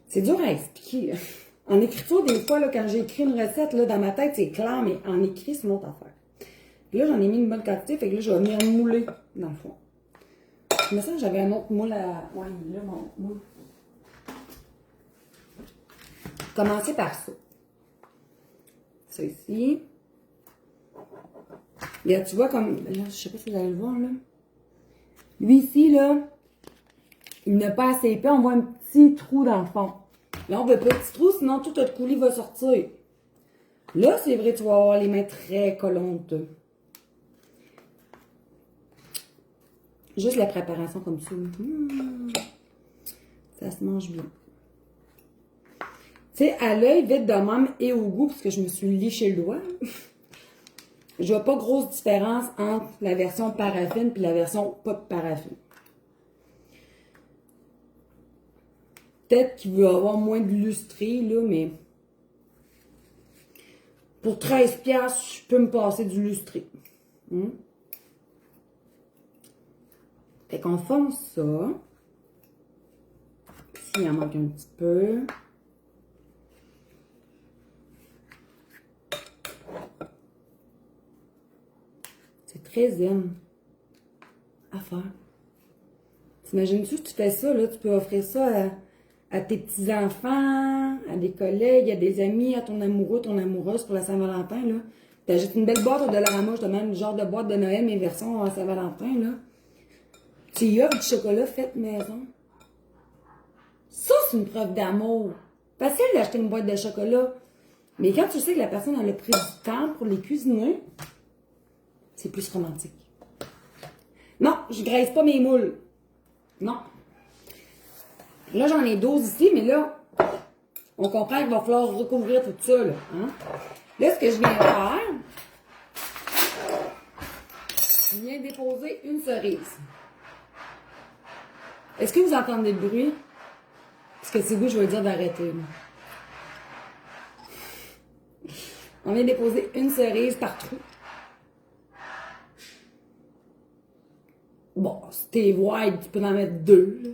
C'est dur à expliquer, là. En écriture, des fois, là, quand j'écris une recette, là, dans ma tête, c'est clair, mais en écrit, c'est une autre affaire. Et là, j'en ai mis une bonne quantité, fait que là, je vais venir mouler dans le fond. Je me sens que j'avais un autre moule à... Ouais, là, mon moule. Commencez par ça. Ça ici. Là, tu vois comme... Là, je sais pas si vous allez le voir, là. Lui, ici, là, il n'a pas assez épais. On voit un petit trou dans le fond. Là, on veut pas de petit trou, sinon tout notre coulis va sortir. Là, c'est vrai, tu vas avoir les mains très collantes. Juste la préparation comme ça. Ça se mange bien. Tu sais, à l'œil, vite de même et au goût, parce que je me suis liché le doigt. Je vois pas grosse différence entre la version paraffine et la version pas de paraffine. Peut-être qu'il va y avoir moins de lustré, là, mais pour 13$, je peux me passer du lustré. Fait qu'on fonce ça. Ici, il en manque un petit peu. C'est très zen à faire. T'imagines-tu, tu fais ça, là, tu peux offrir ça à tes petits-enfants, à des collègues, à des amis, à ton amoureux, ton amoureuse pour la Saint-Valentin, là. T'achètes une belle boîte de Dollarama, justement, le genre de boîte de Noël, mais version à Saint-Valentin, là. Tu y offres du chocolat fait maison. Ça, c'est une preuve d'amour. Facile d'acheter une boîte de chocolat. Mais quand tu sais que la personne a pris du temps pour les cuisiner, c'est plus romantique. Non, je graisse pas mes moules. Non. Là, j'en ai 12 ici, mais là, on comprend qu'il va falloir recouvrir tout ça, là. Hein? Là, ce que je viens de faire, je viens déposer une cerise. Est-ce que vous entendez le bruit? Parce que c'est vous, je vais dire d'arrêter. On vient déposer une cerise par trou. Bon, si t'es wide, tu peux en mettre 2. Là.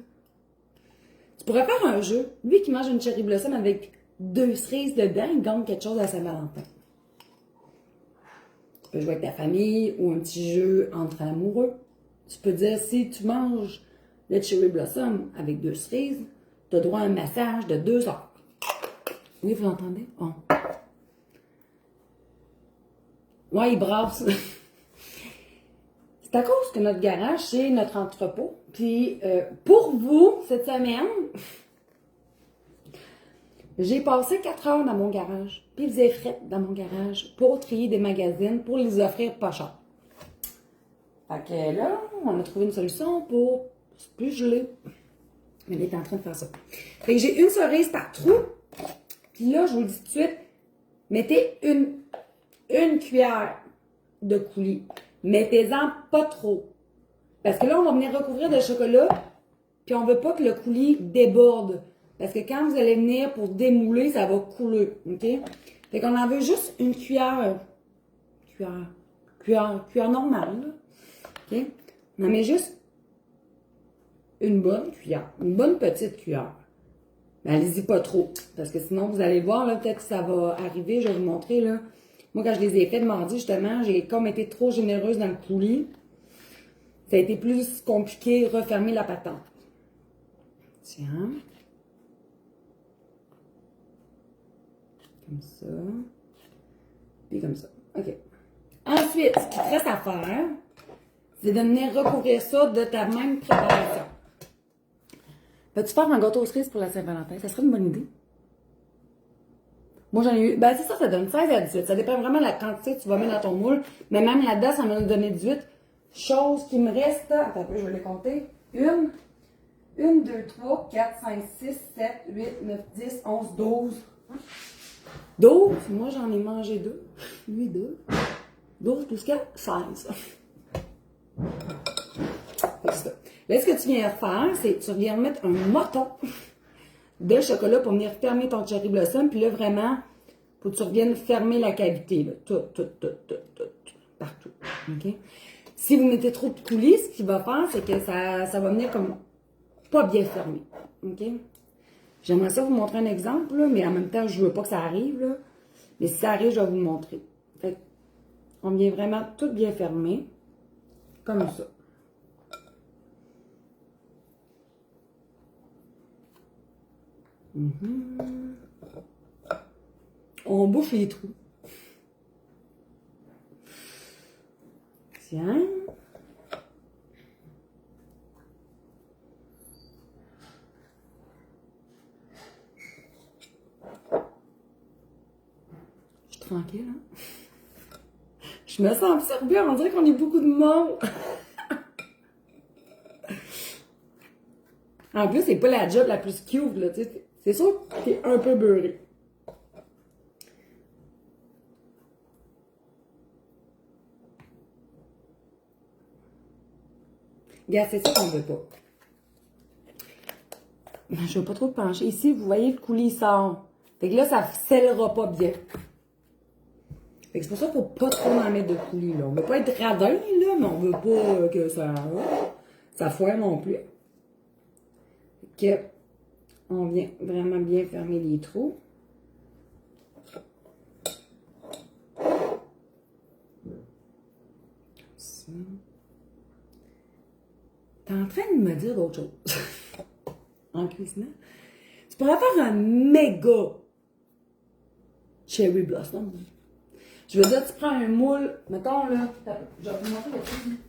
Tu pourrais faire un jeu. Lui qui mange une cherry blossom avec 2 cerises dedans, il gagne quelque chose à Saint-Valentin. Tu peux jouer avec ta famille ou un petit jeu entre amoureux. Tu peux dire, si tu manges le cherry blossom avec 2 cerises, tu as droit à un massage de 2 heures. Oui, vous l'entendez? Oh. Ouais, il brasse. C'est à cause que notre garage, c'est notre entrepôt. Puis, pour vous, cette semaine, j'ai passé 4 heures dans mon garage. Puis, il faisait fret dans mon garage pour trier des magazines, pour les offrir pas cher. Fait que là, on a trouvé une solution pour plus geler. Elle est en train de faire ça. Fait que j'ai une cerise par trou. Puis là, je vous le dis tout de suite, mettez une cuillère de coulis. Mettez-en pas trop. Parce que là, on va venir recouvrir de chocolat, puis on veut pas que le coulis déborde. Parce que quand vous allez venir pour démouler, ça va couler. OK? Fait qu'on en veut juste une cuillère. Cuillère normale. Là. OK? On en met juste une bonne cuillère. Une bonne petite cuillère. Mais allez-y pas trop. Parce que sinon, vous allez voir, là, peut-être que ça va arriver. Je vais vous montrer, là. Moi, quand je les ai fait de mardi, justement, j'ai comme été trop généreuse dans le coulis. Ça a été plus compliqué, refermer la patente. Tiens. Comme ça. Puis comme ça. OK. Ensuite, ce qu'il te reste à faire, c'est de venir recouvrir ça de ta même préparation. Vas-tu faire un gâteau aux cerises pour la Saint-Valentin? Ça serait une bonne idée. Moi, j'en ai eu... Ben, c'est ça, ça donne 16 à 18. Ça dépend vraiment de la quantité que tu vas mettre dans ton moule. Mais même là-dedans, ça m'a donné 18. Chose qui me reste... Attends un peu, je vais les compter. 1, 2, 3, 4, 5, 6, 7, 8, 9, 10, 11, 12. 12, moi j'en ai mangé 2. Lui 2. 12 jusqu'à 16. Là, ce que tu viens faire, c'est que tu viens remettre un moton de chocolat pour venir fermer ton cherry blossom. Puis là, vraiment, faut que tu reviennes fermer la cavité. Là. Tout, partout. OK? Si vous mettez trop de coulis, ce qu'il va faire, c'est que ça va venir comme pas bien fermé. OK? J'aimerais ça vous montrer un exemple, là, mais en même temps, je veux pas que ça arrive. Là. Mais si ça arrive, je vais vous le montrer. Fait on vient vraiment tout bien fermer. Comme ça. On bouche les trous. Tiens. Je suis tranquille, hein? Je me sens absorbée, on dirait qu'on est beaucoup de monde. En plus, c'est pas la job la plus cute, là, tu sais. C'est sûr que t'es un peu beurré. Regarde, c'est ça qu'on veut pas. Je veux pas trop te pencher. Ici, vous voyez, le coulis sort. Fait que là, ça scellera pas bien. Fait que c'est pour ça qu'il faut pas trop en mettre de coulis, là. On veut pas être radin, là, mais on veut pas que ça foire non plus. Fait que, on vient vraiment bien fermer les trous. Ça. T'es en train de me dire d'autres choses. En cuisinant. Tu pourrais faire un méga cherry blossom. Je veux dire, tu prends un moule, mettons là, je vais vous montrer le truc.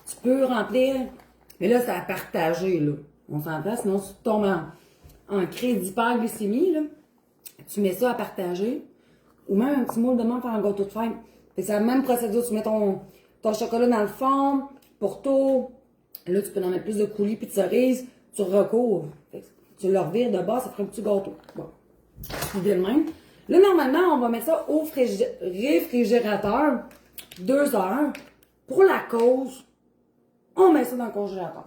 Tu peux remplir, mais là, c'est à partager, là. On s'entend, sinon tu tombes en crise d'hyperglycémie, là. Tu mets ça à partager. Ou même un petit moule de menthe en gâteau de fête. C'est la même procédure. Tu mets ton chocolat dans le fond, pourtour. Là, tu peux en mettre plus de coulis puis de cerises. Tu recouvres. Tu le revires de bas, ça ferait un petit gâteau. Bon. C'est bien le même. Là, normalement, on va mettre ça au réfrigérateur 2 heures. Pour la cause, on met ça dans le congélateur.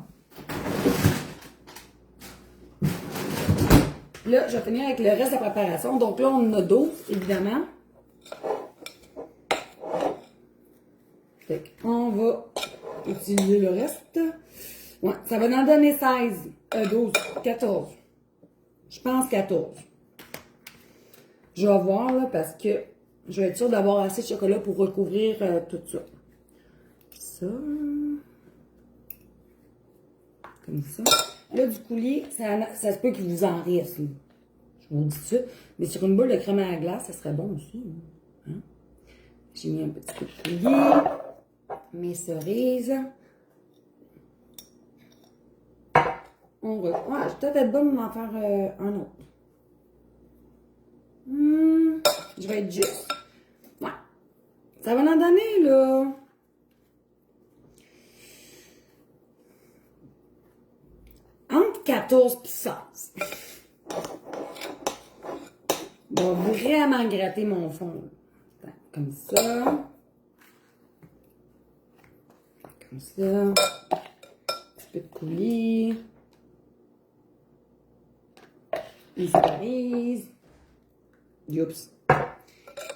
Là, je vais finir avec le reste de la préparation. Donc là, on en a 12, évidemment. Fait qu'on va utiliser le reste. Ouais, ça va en donner 16, 12, 14. Je pense 14. Je vais voir, là, parce que je vais être sûre d'avoir assez de chocolat pour recouvrir tout ça. Ça. Comme ça. Là, du coulis, ça se peut qu'il vous en reste. Là. Je vous dis ça. Mais sur une boule de crème à la glace, ça serait bon aussi. Hein? J'ai mis un petit peu de coulis. Mes cerises. On va. Ouais, je vais peut-être être bonne d'en faire un autre. Je vais être juste. Ouais. Ça va en donner, là. Entre 14 et 16. Je vais vraiment gratter mon fond. Comme ça. Comme ça. Un petit peu de coulis. Une cerise. Oups.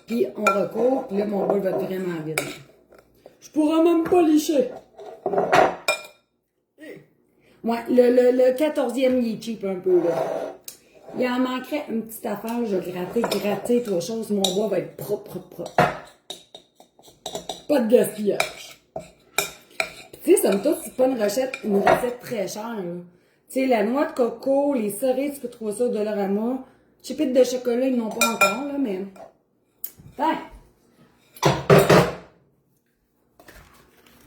Puis on recouvre. Puis là, mon bol va être vraiment vide. Je pourrais même pas licher. Ouais, le 14e, il est cheap un peu, là. Il en manquerait une petite affaire. Je vais gratter, trois choses. Mon bois va être propre. Pas de gaspillage. Puis, tu sais, somme toute, c'est pas une recette très chère, là. Tu sais, la noix de coco, les cerises, tu peux trouver ça au Dollarama. Chipites de chocolat, ils n'ont pas encore, là, mais... Tiens!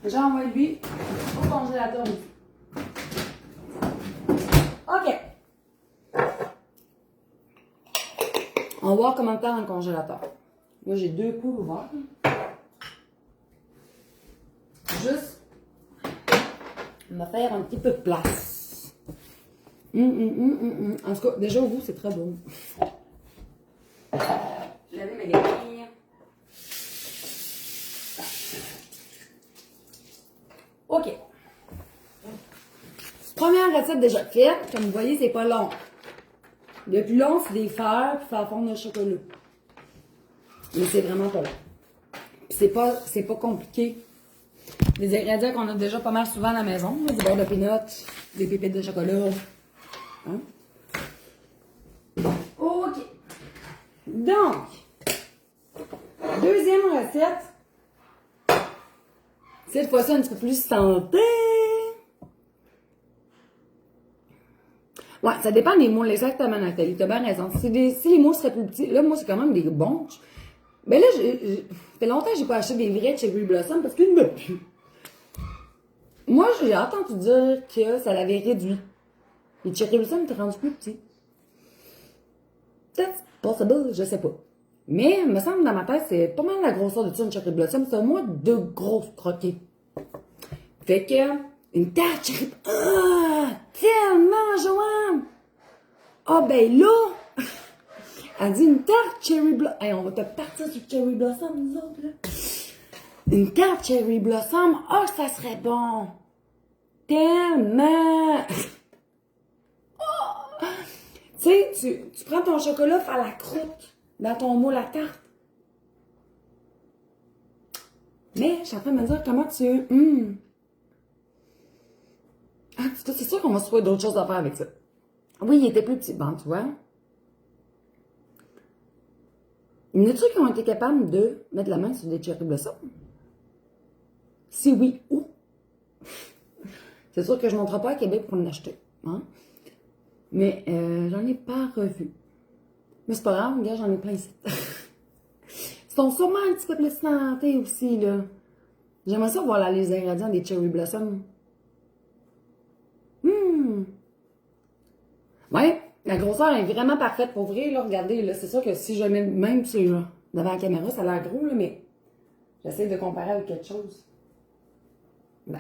J'envoie lui au congélateur ici. OK. On va voir comment faire dans le congélateur. Moi, j'ai 2 coups ouverts. Juste me faire un petit peu de place. En tout cas, déjà au goût, c'est très bon. Laver mes galeries. OK. Première recette déjà faite. Comme vous voyez, c'est pas long. Le plus long, c'est des fers puis faire fondre le chocolat. Mais c'est vraiment pas long. C'est pas compliqué. Les ingrédients qu'on a déjà pas mal souvent à la maison. Du beurre de peanut, des pépites de chocolat. Hein? OK. Donc, deuxième recette. Cette fois-ci, un petit peu plus santé. Ouais, ça dépend des moules, exactement, Nathalie. T'as bien raison. Si les moules seraient plus petits, là, moi, c'est quand même des bons. Mais là, ça fait longtemps que j'ai pas acheté des vrais Cherry Blossom parce qu'ils ne me puent. Moi, j'ai entendu dire que ça l'avait réduit. Les Cherry Blossom étaient rendus plus petits. That's possible, je sais pas. Mais, il me semble, dans ma tête, c'est pas mal la grosseur de ça, une Cherry Blossom. C'est au moins 2 grosses croquées. Fait que, une tarte Cherry... Ah! Tellement, Joanne! Ah, ben là! Elle dit une tarte Cherry Blossom. Hey, on va te partir sur Cherry Blossom, nous autres, là. Une tarte Cherry Blossom. Ah, ça serait bon! Tellement! Oh! Tu sais, tu prends ton chocolat, fais la croûte dans ton moule à tarte. Mais, je suis en train de me dire comment tu... Ah, c'est sûr qu'on va se trouver d'autres choses à faire avec ça. Oui, il était plus petit. Bon, tu vois. Il y en a-tu qui ont été capables de mettre la main sur des Cherry Blossom? Si oui, où? C'est sûr que je ne monterai pas à Québec pour en acheter. Hein? Mais j'en ai pas revu. Mais c'est pas grave, regarde, j'en ai plein ici. Ils sont sûrement un petit peu plus santé aussi, là. J'aimerais ça voir là, les ingrédients des Cherry Blossom. Ouais, la grosseur est vraiment parfaite pour vrai, là. Regardez, là, c'est sûr que si je mets même sur, devant la caméra, ça a l'air gros, là, mais j'essaie de comparer avec quelque chose. Ben,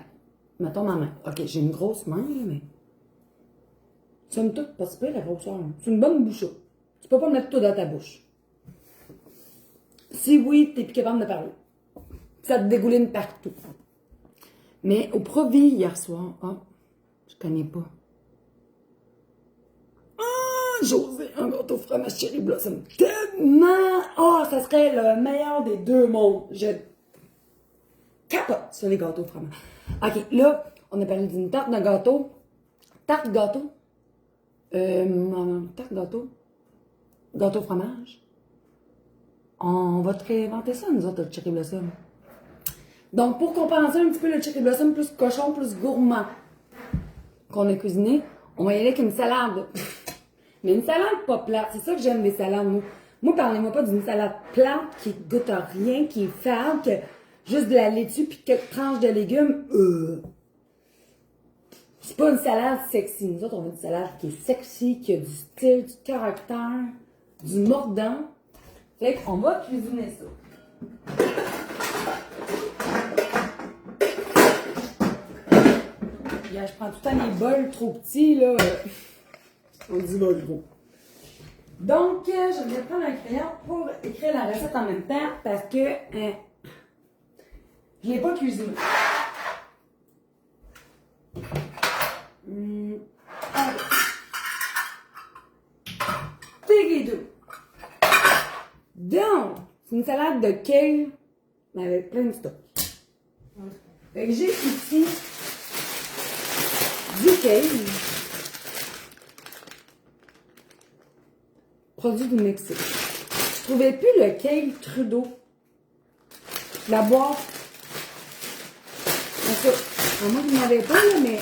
mettons ma main. OK, j'ai une grosse main, là, mais... Somme toute, pas super la grosseur. Hein. C'est une bonne bouche. Tu peux pas mettre tout dans ta bouche. Si oui, t'es plus capable de parler. Ça te dégouline partout. Mais au Provis, hier soir, je connais pas. José, un gâteau fromage Cherry Blossom. Tellement! Ça serait le meilleur des deux mondes. Je capote sur les gâteaux fromage. OK, là, on a parlé d'une tarte de gâteau. Tarte gâteau. Tarte gâteau. Gâteau fromage. On va te réinventer ça, nous autres, le Cherry Blossom. Donc, pour compenser un petit peu le Cherry Blossom plus cochon, plus gourmand qu'on a cuisiné, on va y aller avec une salade. Mais une salade pas plate, c'est ça que j'aime des salades, moi. Moi, parlez-moi pas d'une salade plate qui goûte à rien, qui est fade, que juste de la laitue puis quelques tranches de légumes. C'est pas une salade sexy. Nous autres, on veut une salade qui est sexy, qui a du style, du caractère, du mordant. Fait qu'on va cuisiner ça. Là, je prends tout le temps mes bols trop petits, là. On dit bol gros. Donc, je vais prendre un crayon pour écrire la recette en même temps parce que je ne l'ai pas cuisiné. Tigidou. Donc, c'est une salade de kale, mais avec plein de stock. Fait que j'ai ici du kale, produit du Mexique. Je trouvais plus le kale Trudeau. La boîte. En tout cas, moi, je n'en avais pas, là, mais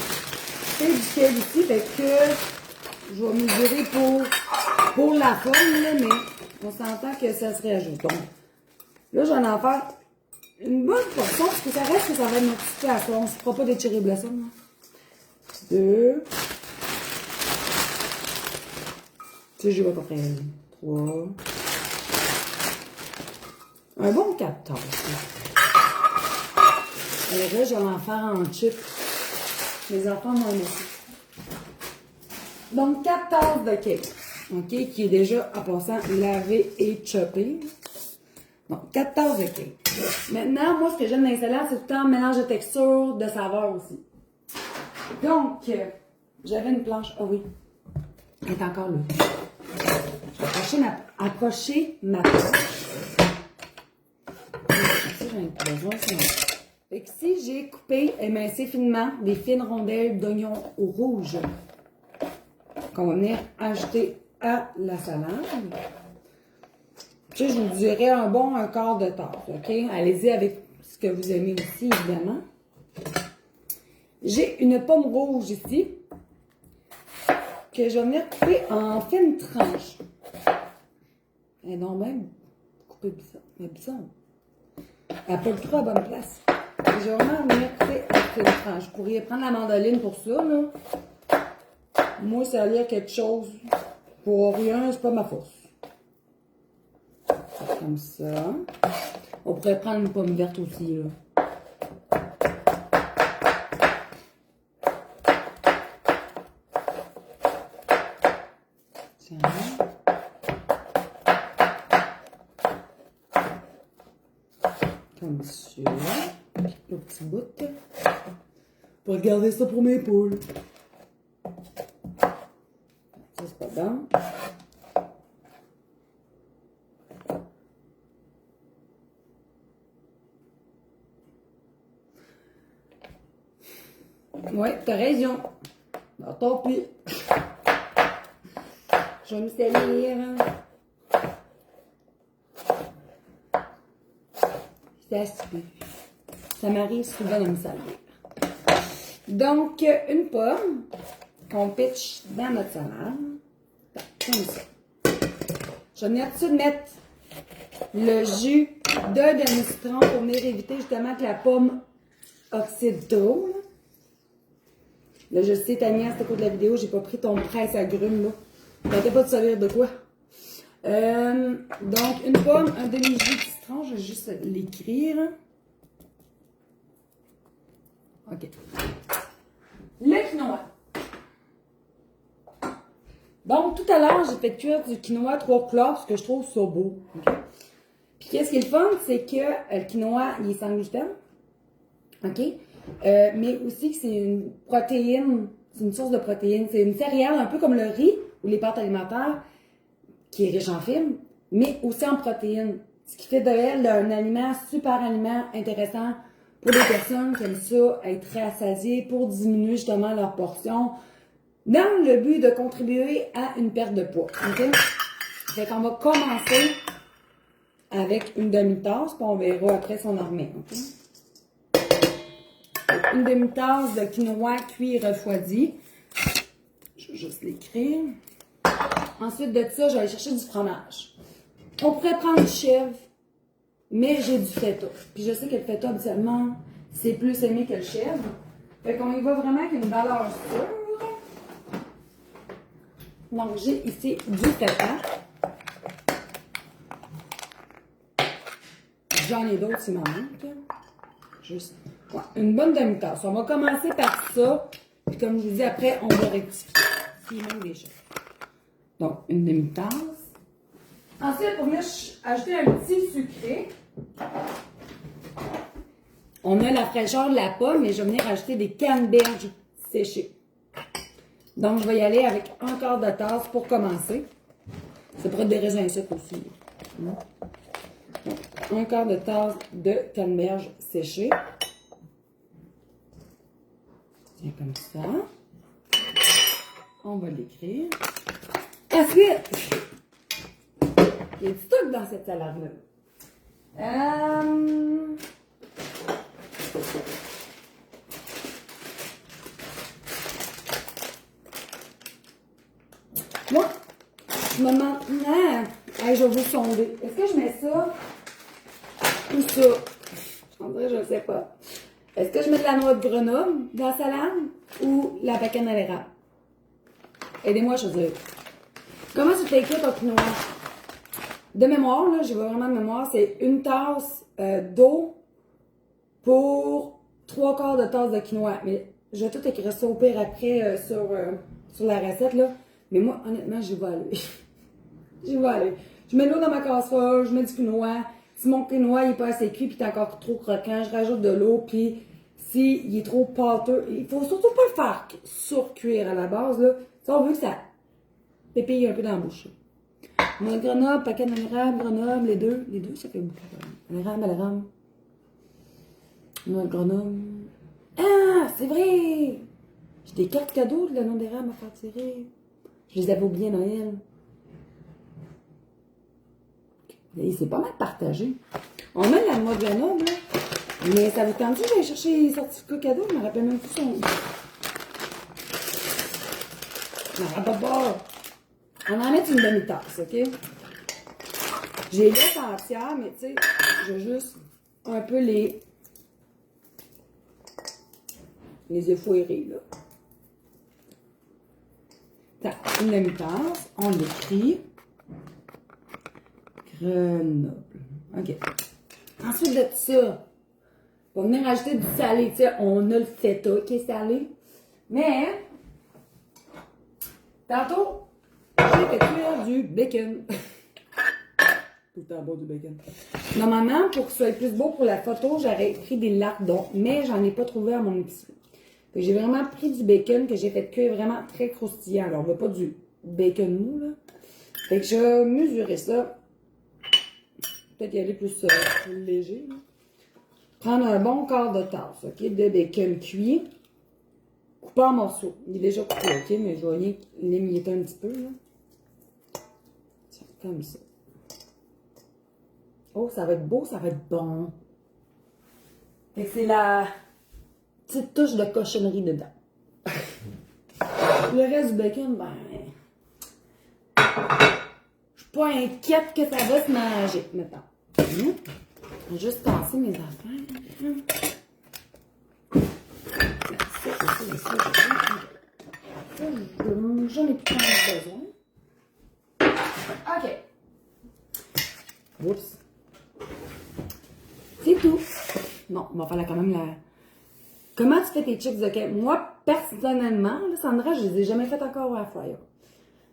c'est du kale ici, fait que je vais mesurer pour la forme, là, mais on s'entend que ça se réajoute. Donc, là, j'en ai en faire une bonne portion, parce que ça reste que ça va être notre petit peu à soir. On ne se fera pas des Cherry Blossom. 2. Tu sais, je vais faire 3. Un bon 14. Alors là, je vais en faire en chip. Les enfants m'ont aimé ça. Donc, 4 tasses de cake. OK, qui est déjà, en passant, lavé et choppé. Donc, 4 tasses de cake. Maintenant, moi, ce que j'aime dans les salades, c'est tout le temps un mélange de texture, de saveur aussi. Donc, j'avais une planche. Ah oui, elle est encore là. Je vais approcher ma planche. J'en ai besoin, sinon. Fait que si j'ai coupé, émincé finement, des fines rondelles d'oignons rouges qu'on va venir ajouter à la salade. Tu sais, je vous dirais un quart de tasse, OK? Allez-y avec ce que vous aimez aussi, évidemment. J'ai une pomme rouge ici, que je vais venir couper en fines tranches. Elle est donc même coupée bizarre. Mais bizarre. Elle n'a pas le trop à bonne place. Je vais vraiment venir couper en fines tranches. Je pourrais prendre la mandoline pour ça, là. Moi, ça a l'air quelque chose. Pour rien, c'est pas ma force. Comme ça. On pourrait prendre une pomme verte aussi, là. Tiens. Comme ça. Le petit bout. Pour garder ça pour mes poules. Ça, c'est pas bon. Ouais, t'as raison. Non, tant pis. Je vais me salir. Ça se peut. Ça m'arrive souvent de me salir. Donc, une pomme qu'on pitch dans notre salade. Comme ça. Je vais venir tout de suite mettre le jus d'un demi-citron pour venir éviter justement que la pomme oxyde trop. Là, je sais, Tania, c'était au cours de la vidéo, j'ai pas pris ton presse agrumes, là. T'inquiète pas de savoir de quoi. Donc, une pomme, un demi-jus de citron, je vais juste l'écrire. OK. Le quinoa. Donc, tout à l'heure, j'ai fait cuire du quinoa 3 couleurs parce que je trouve ça beau. Okay? Puis, qu'est-ce qui est le fun, c'est que le quinoa, il est sans gluten. OK? Mais aussi que c'est une protéine, c'est une source de protéines. C'est une céréale, un peu comme le riz ou les pâtes alimentaires, qui est riche en fibres, mais aussi en protéines. Ce qui fait de elle un aliment, super aliment intéressant pour les personnes qui aiment ça, être rassasiées, pour diminuer justement leur portion, dans le but de contribuer à une perte de poids. OK? Fait qu'on va commencer avec une demi-tasse, puis on verra après si on en remet. OK? Une demi-tasse de quinoa cuit refroidi. Je vais juste l'écrire. Ensuite de ça, je vais aller chercher du fromage. On pourrait prendre du chèvre, mais j'ai du feta. Puis je sais que le feta, habituellement, c'est plus aimé que le chèvre. Fait qu'on y va vraiment avec une valeur sûre. Donc, j'ai ici du feta. J'en ai d'autres s'il m'en manque. Juste ouais, une bonne demi-tasse. On va commencer par ça. Puis comme je vous dis, après, on va rectifier. S'il manque des choses. Donc, une demi-tasse. Ensuite, pour venir ajouter un petit sucré, on a la fraîcheur de la pomme, mais je vais venir ajouter des canneberges séchées. Donc, je vais y aller avec un quart de tasse pour commencer. Ça pourrait être des raisins secs aussi. Donc, un quart de tasse de canneberges séchées. Tiens, comme ça. On va l'écrire. Ensuite, il y a du stock dans cette salade-là. Moi, je me demande, hey, je vais vous sonder. Est-ce que je mets ça ou ça? En vrai, je ne sais pas. Est-ce que je mets de la noix de Grenoble dans la salade ou la bacon à l'érable? Aidez-moi à choisir. Comment tu fais écrire ton quinoa? De mémoire, là, j'ai vraiment de mémoire, c'est une tasse d'eau pour 3 quarts de tasse de quinoa. Mais je vais tout écrire ça au pire après sur sur la recette, là. Mais moi, honnêtement, je vais aller. Je vais aller. Je mets de l'eau dans ma casserole, je mets du quinoa. Si mon quinoa n'est pas assez cuit puis il est encore trop croquant, je rajoute de l'eau. Puis s'il est trop pâteux, il faut surtout pas le faire surcuire à la base. Là. Ça, on veut que ça pépille un peu dans la bouche. Mon Grenoble, paquet d'anagramme, Grenoble, les deux, ça fait beaucoup. Anagramme. Mon Grenoble. Ah, c'est vrai! J'ai des cartes cadeaux de la nom d'érable à faire tirer. Je les avais oubliées Noël. Et c'est pas mal partagé. On met la noix de Grenoble, là. Mais ça vous tente d'aller chercher les certificats cadeaux? Je me rappelle même plus son. Je me rappelle pas. On en met une demi-tasse, OK? J'ai laisse entière, mais tu sais, je veux juste un peu les effouérer, là. T'as une demi-tasse, on l'écrit. Grenoble. OK. Ensuite de ça, on va venir ajouter du salé. Tu sais, on a le feta qui est salé. Mais, tantôt, j'ai fait cuire du bacon. Tout le temps beau du bacon. Normalement, pour que ce soit plus beau pour la photo, j'aurais pris des lardons, mais j'en ai pas trouvé à mon épicerie. J'ai vraiment pris du bacon que j'ai fait cuire vraiment très croustillant. Alors, on veut pas du bacon mou, là. Fait que je vais mesurer ça. Peut-être y aller plus léger. Là. Prendre un bon quart de tasse, OK, de bacon cuit. Couper en morceaux. Il est déjà coupé, OK, mais je vais rien l'émietter un petit peu, là. Tiens, comme ça. Oh, ça va être beau, ça va être bon. Fait que c'est la petite touche de cochonnerie dedans. Le reste du bacon, ben... Je suis pas inquiète que ça va se manger, maintenant. Je vais juste casser mes affaires. J'en ai plus besoin. OK. Oups. C'est tout. Non, on va faire quand même la... Comment tu fais tes chips de kale? Moi, personnellement, là, Sandra, je les ai jamais faites encore à la fryer.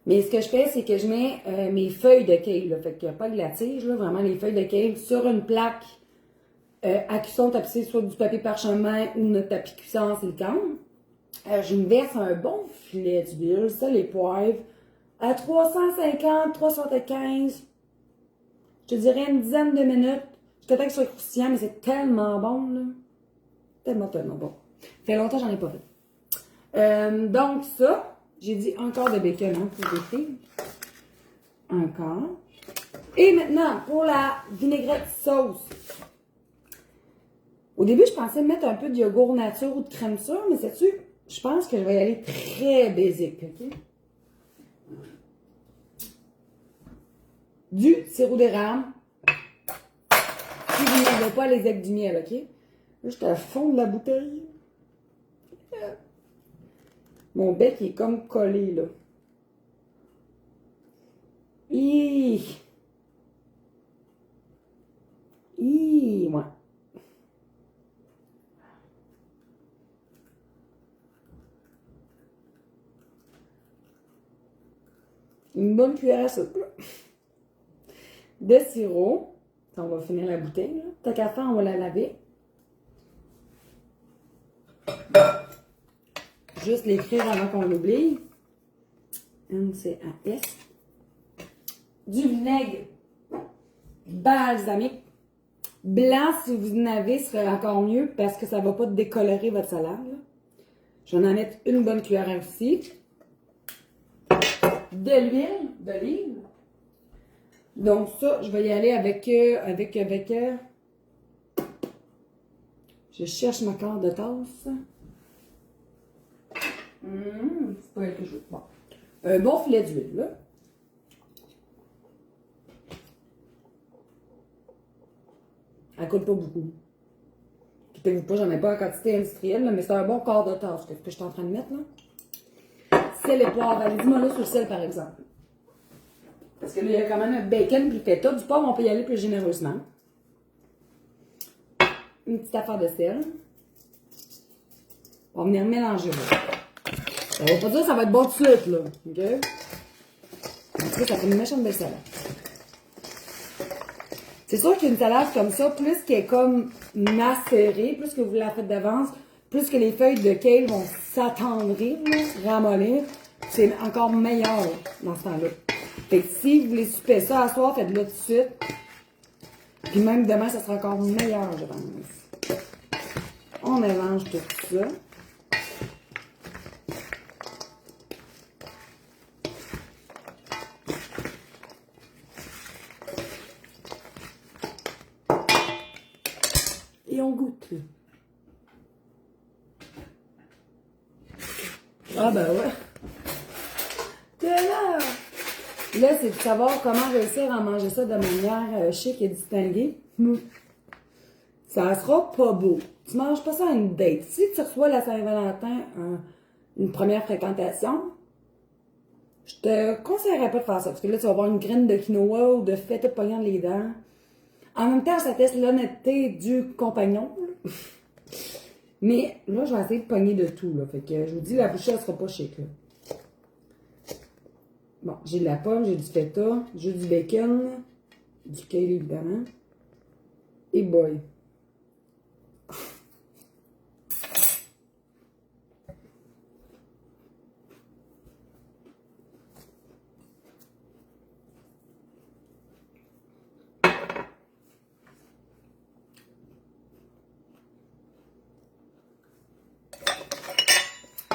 Mais ce que je fais, c'est que je mets mes feuilles de kale, là, fait qu'il n'y a pas de la tige, là, vraiment les feuilles de kale sur une plaque à cuisson tapissée, soit du papier parchemin ou notre tapis cuisson en silicone. Je me verse un bon filet d'huile, ça, les poivres, à 350, 375, je te dirais une dizaine de minutes. Jusqu'à temps que ce soit croustillant, mais c'est tellement bon, là. Tellement, tellement bon. Ça fait longtemps que j'en ai pas fait. Donc, ça... J'ai dit un quart de bacon, hein, pour les filles. Un quart. Et maintenant, pour la vinaigrette sauce. Au début, je pensais mettre un peu de yogourt nature ou de crème sûre, mais sais-tu, je pense que je vais y aller très basique, OK? Du sirop d'érable. Si vous n'avez pas les aigues du miel, OK? Là, j'étais à fond de la bouteille. Mon bec est comme collé, là. Ouais. Une bonne cuillère à soupe. De sirop. Ça, on va finir la bouteille, là. Tant qu'à faire, on va la laver. Juste l'écrire avant qu'on l'oublie. NCAS. Du vinaigre balsamique. Blanc, si vous en avez, serait encore mieux parce que ça ne va pas décolorer votre salade. Je vais en mettre une bonne cuillère aussi. De l'huile d'olive. Donc ça, je vais y aller avec je cherche ma corde de tasse. C'est pas quelque chose. Bon. Un bon filet d'huile, là. Elle coûte pas beaucoup. Quittez-vous pas, j'en ai pas en quantité industrielle, là, mais c'est un bon quart de tasse que je suis en train de mettre, là. Sel et poivre. Allez, dis-moi là sur le sel, par exemple. Parce que là, il y a quand même un bacon puis feta. Du poivre, on peut y aller plus généreusement. Une petite affaire de sel. On va venir mélanger, là. Ça veut pas dire que ça va être bon tout de suite, là. OK? En tout cas, ça fait une méchante belle salade. C'est sûr qu'une salade comme ça, plus qu'elle est comme macérée, plus que vous la faites d'avance, plus que les feuilles de kale vont s'attendrir, ramollir, c'est encore meilleur dans ce temps-là. Fait que si vous voulez souper ça à soir, faites-le tout de suite. Puis même demain, ça sera encore meilleur, je pense. On mélange tout ça. Et on goûte. Ah ben ouais. T'es là! Là, c'est de savoir comment réussir à manger ça de manière chic et distinguée. Ça sera pas beau. Tu manges pas ça à une date. Si tu reçois la Saint-Valentin une première fréquentation, je te conseillerais pas de faire ça. Parce que là, tu vas avoir une graine de quinoa ou de feta pognant les dents. En même temps, ça teste l'honnêteté du compagnon. Là. Mais là, je vais essayer de pogner de tout. Là. Fait que je vous dis, la bouchée, elle sera pas chic. Là. Bon, j'ai de la pomme, j'ai du feta, j'ai du bacon, du kale évidemment. Et boy.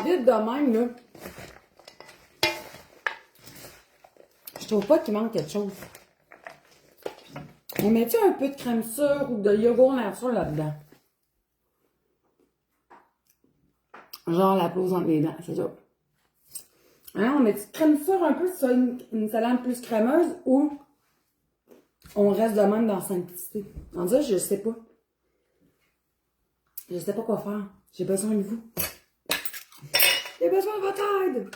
Vite de même, là. Je trouve pas qu'il manque quelque chose. On met-tu un peu de crème sûre ou de yogourt nature là-dedans? Genre la pose entre les dents, c'est ça. Hein, on met de crème sûre un peu si c'est une salade plus crémeuse ou on reste de même dans la simplicité? En dire, je sais pas. Je sais pas quoi faire. J'ai besoin de vous. J'ai besoin de votre aide.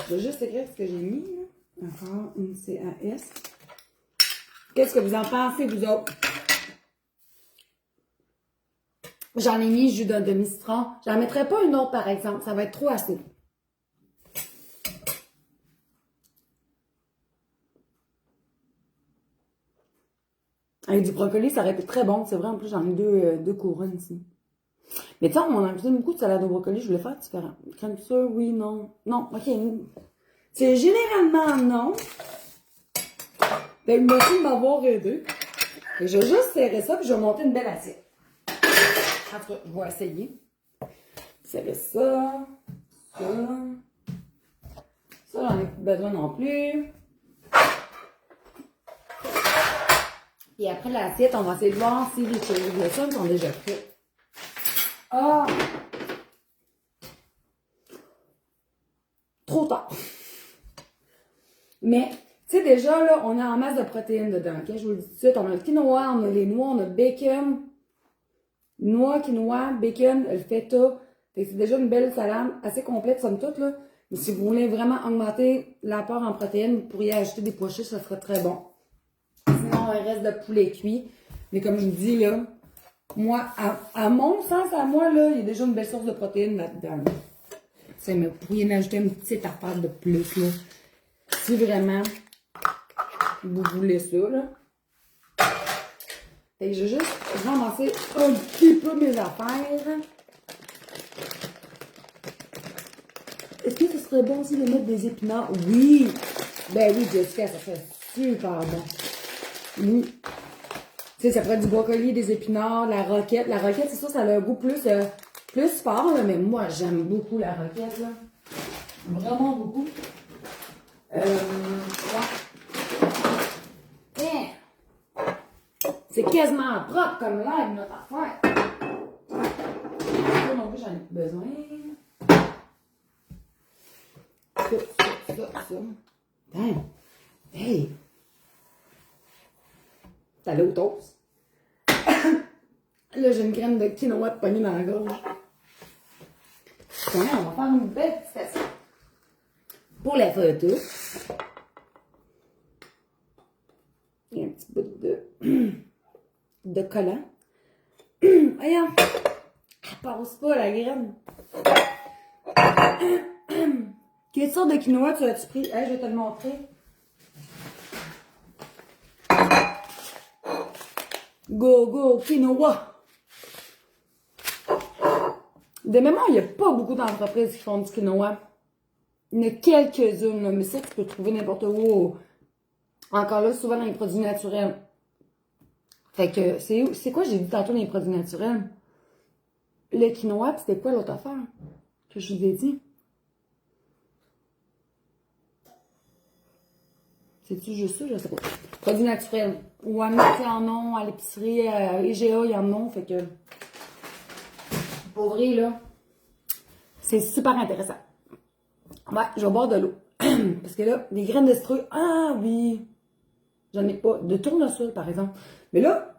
Je vais juste écrire ce que j'ai mis. Là. Encore une CAS. Qu'est-ce que vous en pensez, vous autres? J'en ai mis jus d'un demi-citron. J'en mettrai pas une autre, par exemple. Ça va être trop acide. Avec du brocoli, ça aurait été très bon. C'est vrai, en plus, j'en ai deux couronnes ici. Mais tu sais, on a cuisiné beaucoup de salade au brocoli. Je voulais faire différent. Crème sûre, oui, non. Non, ok. C'est généralement non. Ben, merci de m'avoir aidé. Et je vais juste serrer ça, puis je vais monter une belle assiette. En tout cas, je vais essayer. Serrer ça. Ça. Ça, j'en ai pas besoin non plus. Et après l'assiette, on va essayer de voir si les choses de ça sont déjà prêtes. Ah! Trop tard. Mais, tu sais, déjà, là, on a en masse de protéines dedans, ok? Je vous le dis tout de suite, on a le quinoa, on a les noix, on a le bacon. Noix, quinoa, bacon, le feta. C'est déjà une belle salade, assez complète, somme toute, là. Mais si vous voulez vraiment augmenter l'apport en protéines, vous pourriez ajouter des pois chiches, ça serait très bon. Sinon, un reste de poulet cuit. Mais comme je vous dis, là, moi, à mon sens, à moi, là, il y a déjà une belle source de protéines là-dedans. Vous pourriez m'ajouter une petite affaire de plus, là. Si vraiment vous voulez ça, là. Fait que je vais juste ramasser un petit peu mes affaires. Est-ce que ce serait bon aussi de mettre des épinards? Oui! Ben oui, Jessica, ça serait super bon. Oui. Tu sais, ça ferait du brocoli, des épinards, la roquette. La roquette, c'est sûr, ça a un goût plus fort, là, mais moi, j'aime beaucoup la roquette, là. Vraiment beaucoup. Ouais. C'est quasiment propre comme live, notre affaire. Ça non plus, j'en ai plus besoin. Ça. Damn. Hey. T'es allé au toast. Là, j'ai une graine de quinoa de poignée dans la gorge. Tiens, on va faire une belle petite assiette. Pour la photo. Il y a un petit bout de collant. Voyons. Elle passe pas, la graine. Quelle sorte de quinoa tu as-tu pris? Hey, je vais te le montrer. Go, go, quinoa! De mémoire, il n'y a pas beaucoup d'entreprises qui font du quinoa. Il y en a quelques-unes, là, mais ça, tu peux trouver n'importe où. Encore là, souvent dans les produits naturels. Fait que, c'est quoi j'ai dit tantôt dans les produits naturels? Le quinoa, pis c'était quoi l'autre affaire que je vous ai dit? C'est-tu juste ça? Je sais pas. Produits naturels. Ou à Métis en ont, à l'épicerie, à IGA, il y en ont. Fait que, pour vrai, là, c'est super intéressant. Ouais, je vais boire de l'eau. Parce que là, des graines de citrouille, ah oui! J'en ai pas. De tournesol, par exemple. Mais là,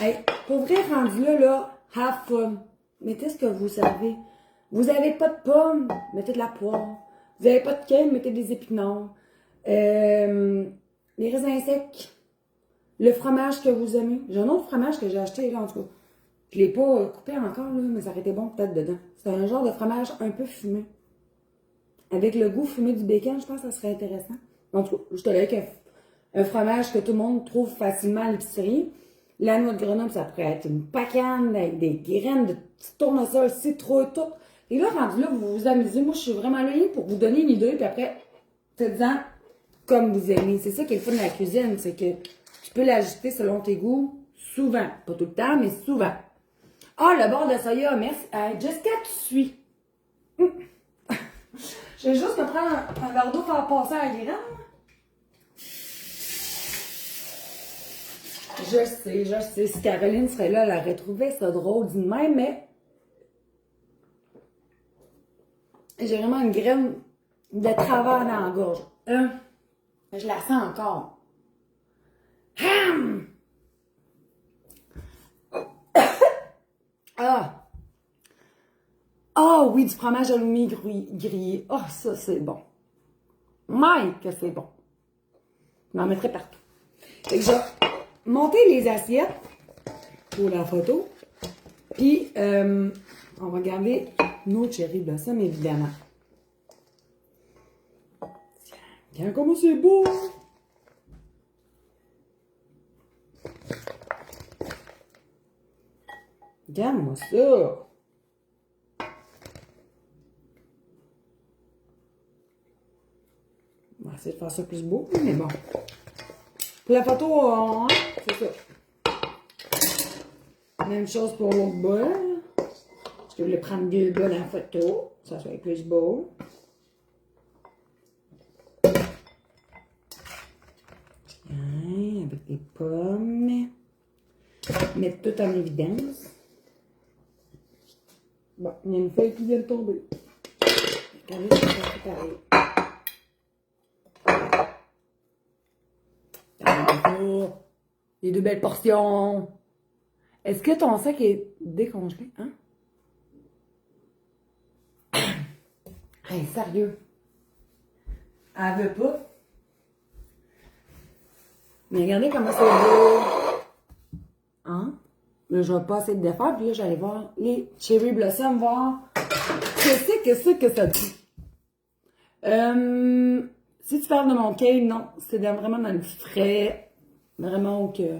hey, pour vrai, rendu là, have fun. Mettez ce que vous savez. Vous avez pas de pommes, mettez de la poire. Vous avez pas de quenelle, mettez des épinards. Les raisins secs. Le fromage que vous aimez. J'ai un autre fromage que j'ai acheté, là, en tout cas. Je l'ai pas coupé encore, là, mais ça aurait été bon peut-être dedans. C'est un genre de fromage un peu fumé. Avec le goût fumé du bacon, je pense que ça serait intéressant. En tout cas, je te l'ai avec un fromage que tout le monde trouve facilement à l'épicerie. La noix de Grenoble, ça pourrait être une pacane avec des graines de petits tournesol, citrouille, tout. Et là, rendu là, vous vous amusez. Moi, je suis vraiment là pour vous donner une idée, puis après, faites-en comme vous aimez. C'est ça qui est le fun de la cuisine, c'est que tu peux l'ajuster selon tes goûts, souvent. Pas tout le temps, mais souvent. Ah, le bord de soya, merci. Jessica, tu suis. Je vais juste me prendre un verre d'eau pour faire passer à la graine. Je sais. Si Caroline serait là, elle aurait trouvé ça drôle d'une même, mais j'ai vraiment une graine de travers dans la gorge. Je la sens encore. Hum! Ah! Ah oui, du fromage halloumi grillé. Ah, ça, c'est bon. Mike, que c'est bon. Je m'en mettrai partout. Fait que je vais monter les assiettes pour la photo. Puis, on va garder nos cherry blossom, évidemment. Tiens, comment c'est beau! Regarde-moi ça! On va essayer de faire ça plus beau, mais bon. Pour la photo, hein, c'est ça. Même chose pour l'autre bol. Je voulais prendre 2 bols en photo. Ça soit plus beau. Tiens, avec des pommes. Mettre tout en évidence. Bon, il y a une feuille qui vient de tomber. Regardez, c'est pareil. Les 2 belles portions. Est-ce que ton sac est décongelé, hein? Hey, sérieux? Elle veut pas? Mais regardez comment c'est beau. Hein? Là, je vais pas essayer de défaire, puis là, j'allais voir les cherry blossom, voir qu'est-ce que ça dit. Si tu parles de mon cake, non. C'est vraiment dans le frais. Vraiment que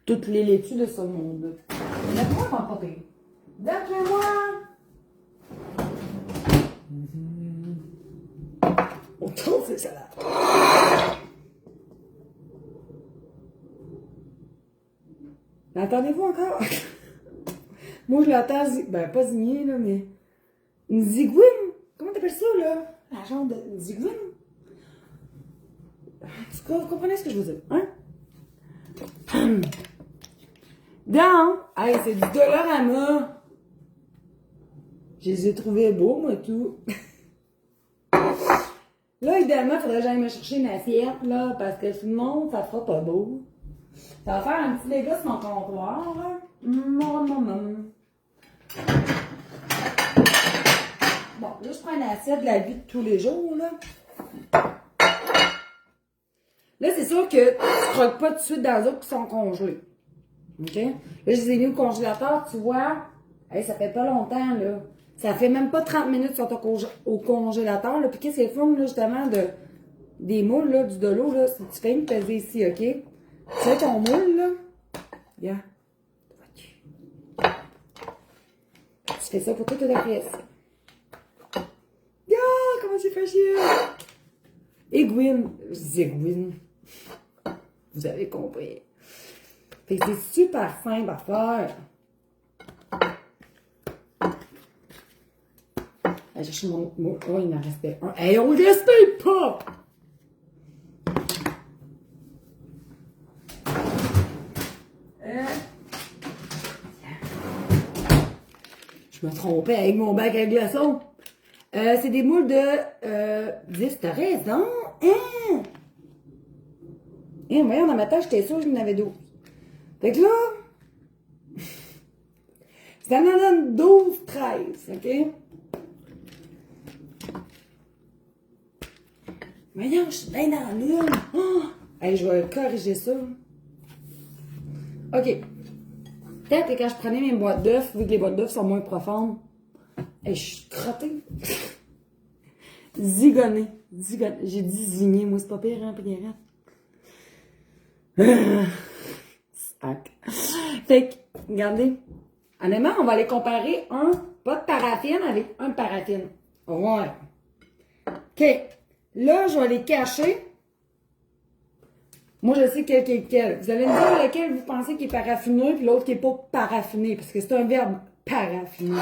toutes les laitues de ce monde. D'après-moi, pas pire. D'après-moi. On trouve ces salades. L'entendez-vous encore? Moi, je l'entends, ben pas zigner, là, mais une zigouine. Comment t'appelles ça, là? La genre de zigouine? Vous comprenez ce que je veux dire, hein? Donc, hey, c'est du Dollarama. Je les ai trouvés beaux, moi, tout. Là, évidemment, il faudrait que j'aille me chercher une assiette, là, parce que sinon, ça fera pas beau. Ça va faire un petit dégât sur mon comptoir, là. Bon, là, je prends une assiette de la vie de tous les jours, là. Là, c'est sûr que tu croques pas tout de suite dans les autres qui sont congelés. OK? Là, je les ai mis au congélateur, tu vois. Hey, ça fait pas longtemps, là. Ça fait même pas 30 minutes sur au congélateur. Là. Puis qu'est-ce qui est le fun, là, justement, des moules, là, de l'eau, là, si tu fais une pesée ici, OK? Tu sais ton moule, là? Yeah. Tu fais ça pour toute la pièce. Yeah, comment c'est facile! Aiguine. Je dis aiguine. Vous avez compris. Fait que c'est super simple à faire. J'ai cherché mon mot. Oh, il m'en restait un. Hey, on le gaspille pas! Je me trompais avec mon bac à glaçons. C'est des moules de 10, t'as raison. Hein? Voyons, dans ma tâche, j'étais sûre que j'en avais 12. Fait que là, ça m'en donne 12, 13, OK? Voyons, je suis bien dans l'une. Oh! Allez, je vais corriger ça. OK. Peut-être que quand je prenais mes boîtes d'œufs, vu que les boîtes d'œufs sont moins profondes, et je suis crottée. Zigonnée. J'ai dit zigné, moi, c'est pas pire, hein, Pierrette? Sac. Fait que, regardez. Honnêtement, on va aller comparer un pot de paraffine avec un paraffine. Ouais. OK. Là, je vais les cacher. Moi, je sais quel qui est lequel. Vous allez me dire lequel vous pensez qui est paraffiné, puis l'autre qui est pas paraffiné, parce que c'est un verbe paraffiner.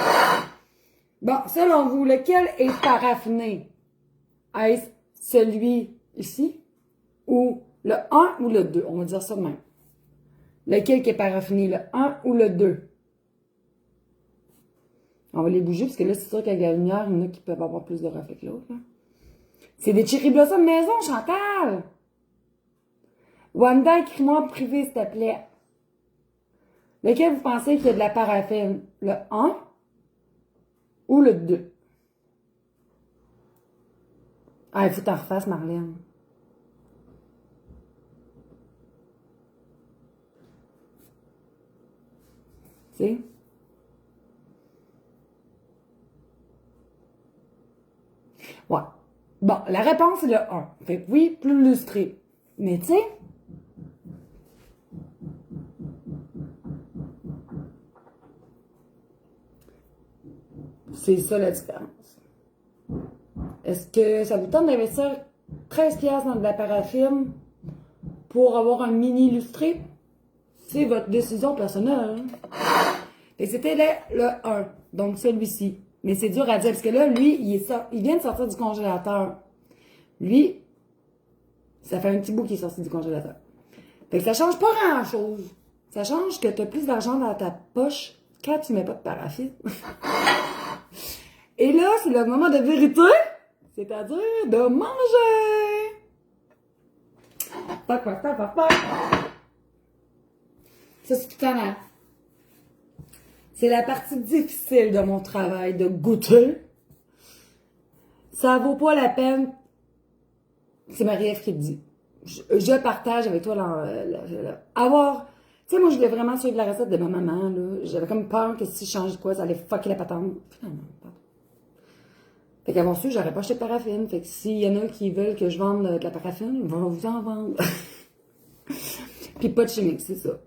Bon, selon vous, lequel est paraffiné? Est-ce celui ici? Ou le 1 ou le 2? On va dire ça de même. Lequel qui est paraffiné? Le 1 ou le 2? On va les bouger, parce que là, c'est sûr qu'avec la lumière, il y en a qui peuvent avoir plus de reflets que l'autre. C'est des cherry blossoms maison, Chantal! Wanda, écris-moi en privé, s'il te plaît. Lequel vous pensez qu'il y a de la paraffine? Le 1 ou le 2? Ah, il faut que t'en refasses, Marlène. Tu sais? Ouais. Bon, la réponse, c'est le 1. Fait que oui, plus lustré. Mais tu sais, c'est ça la différence. Est-ce que ça vous tente d'investir 13$ dans de la paraffine pour avoir un mini illustré? C'est votre décision personnelle. Hein? Et c'était le 1, donc celui-ci. Mais c'est dur à dire, parce que là, lui, il vient de sortir du congélateur. Lui, ça fait un petit bout qu'il est sorti du congélateur. Fait que ça change pas grand-chose. Ça change que tu as plus d'argent dans ta poche quand tu mets pas de paraffine. Et là, c'est le moment de vérité, c'est-à-dire de manger. Fuck. Ça, c'est tout à l'heure. C'est la partie difficile de mon travail, de goûter. Ça vaut pas la peine. C'est Marie-Ève qui le dit. Je partage avec toi avoir. Tu sais, moi, je voulais vraiment suivre la recette de ma maman, là. J'avais comme peur que si je change quoi, ça allait fucker la patente. Finalement, pas. Fait qu'avoir su, j'aurais pas acheté de paraffine. Fait que s'il y en a qui veulent que je vende de la paraffine, ils vont vous en vendre. Puis pas de chimique, c'est ça.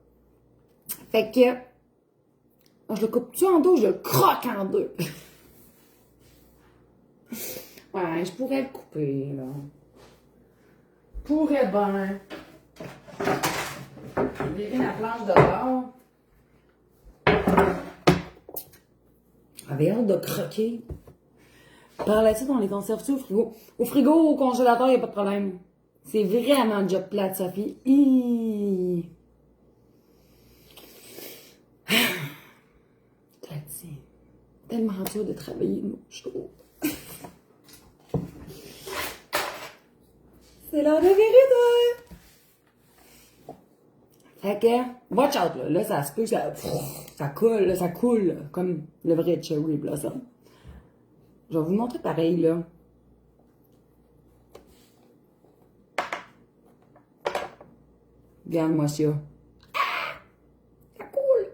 Fait que, je le coupe-tu en deux, je le croque en deux. Ouais, je pourrais le couper, là. Pourrait bien. Je vais virer la planche de bord. J'avais hâte de croquer. Par la suite, on les conserve-tu au frigo? Au frigo, au congélateur, il n'y a pas de problème. C'est vraiment job plate, Sophie. Tellement dur de travailler nos jours. C'est l'heure de vérité! Fait que, watch out, là. Là, ça se peut, ça coule, là, ça coule, là, comme le vrai cherry blossom. Je vais vous montrer pareil, là. Regarde-moi ça. Ah! Ça coule!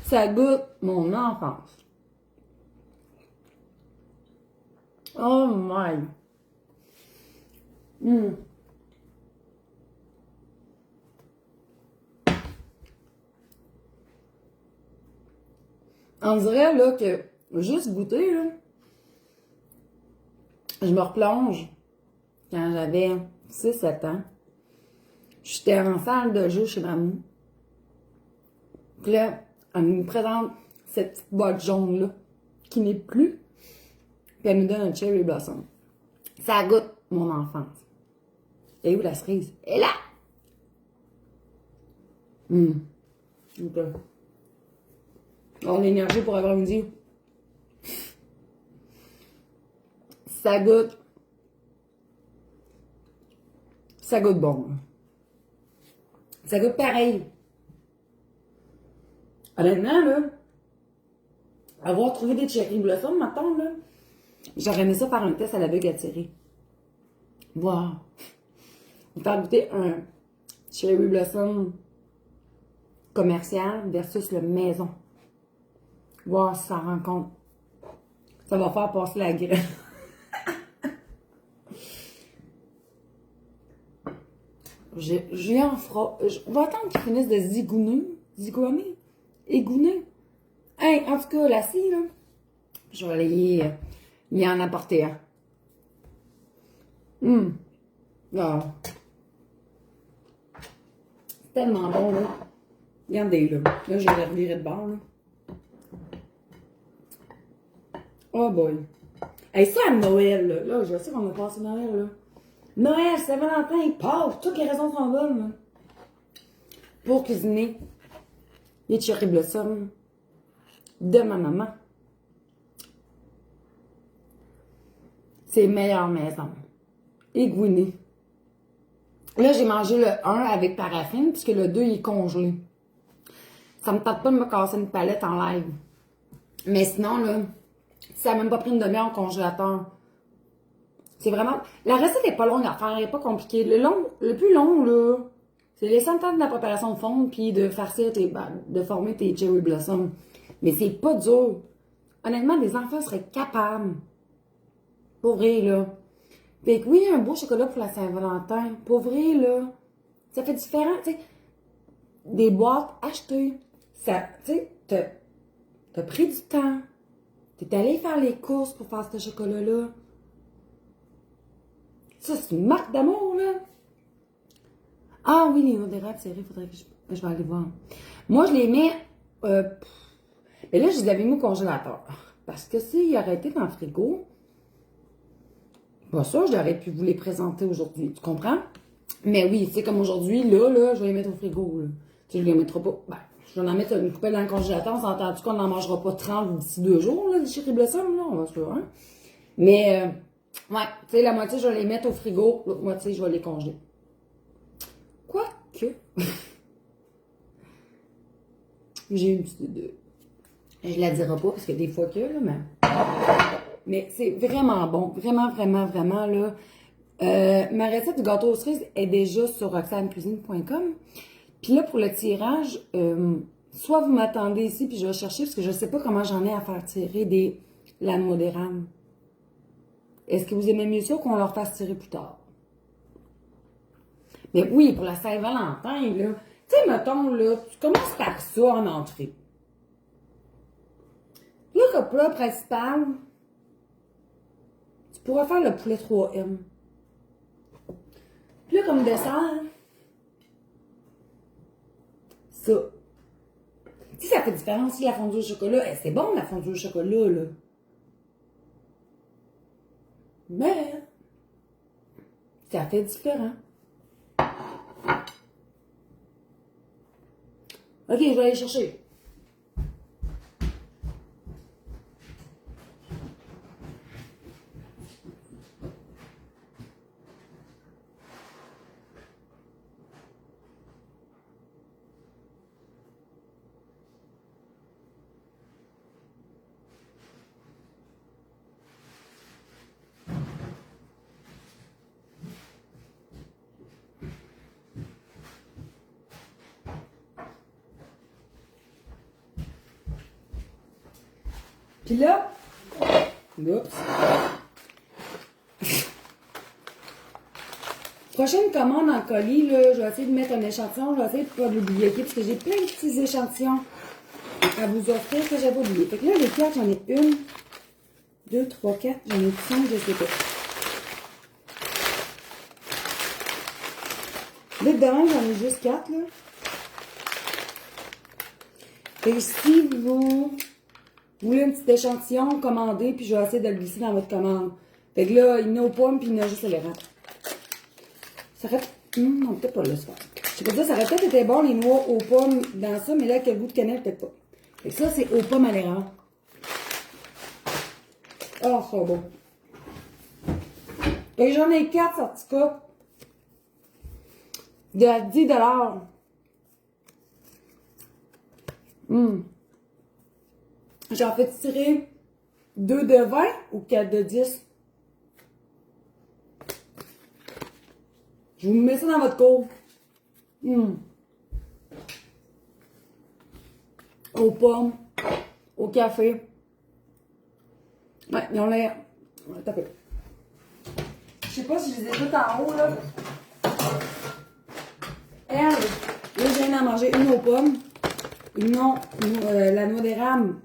Ça goûte mon enfance. Oh my. On dirait là que juste goûter, là, je me replonge quand j'avais 6-7 ans. J'étais en salle de jeu chez maman. Puis là, elle me présente cette petite boîte jaune-là, qui n'est plus. Puis elle nous donne un cherry blossom. Ça goûte mon enfance. Et où la cerise? Elle est là! Ok. On a l'énergie pour après-midi. Ça goûte. Ça goûte bon. Ça goûte pareil. Honnêtement, là, avoir trouvé des cherry blossom, maintenant, là, j'aurais aimé ça faire un test à la bugue à tirer. Wow! Vous faire goûter un cherry blossom commercial versus le maison. Voir si ça rend compte. Ça va faire passer la graine. J'ai en froid. On va attendre qu'ils finissent de zigouner. Égouner. Hey, en tout cas, la scie, là, je vais aller y en apporter un. Ah. C'est tellement bon, là. Regardez, là. Là, je vais la revirer de bord, là. Oh boy. Hey, ça, à Noël, là. Là, je sais qu'on a passé Noël, là. Noël, Saint-Valentin, Pâques, toutes les raisons sont bonnes, là. Pour cuisiner les cherry blossom de ma maman. C'est meilleure maison. Égouiné. Là, j'ai mangé le 1 avec paraffine, puisque le 2 il est congelé. Ça me tente pas de me casser une palette en live. Mais sinon, là, ça n'a même pas pris une demi-heure au congélateur. C'est vraiment... La recette n'est pas longue à faire, elle n'est pas compliquée. Le plus long, là, c'est les 100 temps de la préparation de fond, puis de farcir de former tes cherry blossom. Mais c'est pas dur. Honnêtement, les enfants seraient capables. Pour vrai, là. Fait que oui, un beau chocolat pour la Saint-Valentin. Pour vrai, là, ça fait différent, tu sais. Des boîtes achetées. Ça, tu sais, t'as pris du temps. T'es allé faire les courses pour faire ce chocolat-là. Ça, c'est une marque d'amour, là. Ah oui, les noix d'érable, c'est vrai, faudrait que je vais aller voir. Moi, je les mets... mais là, je les avais mis au congélateur. Parce que s'ils auraient été dans le frigo... Pas ça, j'aurais pu vous les présenter aujourd'hui, tu comprends? Mais oui, c'est comme aujourd'hui, là, je vais les mettre au frigo, là. Tu sais, je les mettrai pas... Ben, je vais en mettre une coupelle dans le congélateur, on s'entend-tu qu'on n'en mangera pas 30 d'ici 2 jours, là, des cherry blossom, là, on va se faire, hein? Mais, ouais, tu sais, la moitié, je vais les mettre au frigo, l'autre moitié, je vais les congeler. Quoique... J'ai une petite idée. Je la dirai pas, parce que des fois que, là, mais c'est vraiment bon. Vraiment, vraiment, vraiment, là. Ma recette du gâteau aux cerises est déjà sur roxanecuisine.com. Puis là, pour le tirage, soit vous m'attendez ici, puis je vais chercher, parce que je sais pas comment j'en ai à faire tirer des lames d'érable. Est-ce que vous aimez mieux ça qu'on leur fasse tirer plus tard? Mais oui, pour la Saint-Valentin, là, tu sais, mettons, là, tu commences par ça en entrée. Là, le plat principal, tu pourras faire le poulet 3M. Puis là, comme dessert, ça. Tu sais, ça fait différence si la fondue au chocolat. C'est bon, la fondue au chocolat, là. Mais, ça fait différent. Ok, je vais aller chercher. Puis là, oups. Prochaine commande en colis, là, je vais essayer de mettre un échantillon, je vais essayer de ne pas l'oublier, ok? Parce que j'ai plein de petits échantillons à vous offrir que j'avais oublié. Fait que là, les cartes, j'en ai 1, 2, 3, 4, j'en ai 5, je sais pas. Vite devant, j'en ai juste 4, là. Fait que si vous voulez un petit échantillon, commandez, puis je vais essayer de le glisser dans votre commande. Fait que là, il y en a aux pommes, puis il y en a juste à l'érable. Ça aurait... non, peut-être pas le soir. Je sais pas dire, ça aurait peut-être été bon, les noix aux pommes dans ça, mais là, avec le goût de cannelle, peut-être pas. Fait que ça, c'est aux pommes à l'érable. Oh, c'est bon. Fait que j'en ai 4 certificats de 10 $. J'en fais tirer 2 de 20 ou 4 de 10. Je vous mets ça dans votre cours. Aux pommes, au café. Ouais, ils ont l'air. Ouais, t'as peu. Je sais pas si je les ai toutes en haut, là. Elle, là, je viens d'en manger une aux pommes. Ils ont la noix d'érable.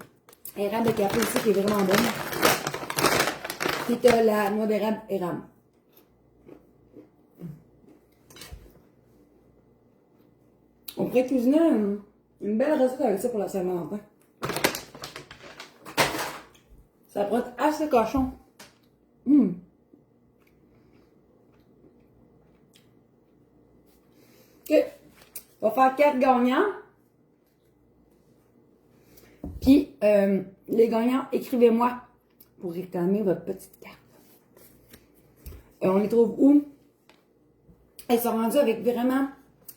Érable de café aussi qui est vraiment bonne. Puis t'as la noix d'érable érable. On pourrait cuisiner une belle recette avec ça pour la Saint-Valentin. Ça pourrait être assez cochon. OK. On va faire 4 gagnants. Puis, les gagnants, écrivez-moi pour réclamer votre petite carte. On les trouve où? Elles sont rendues avec vraiment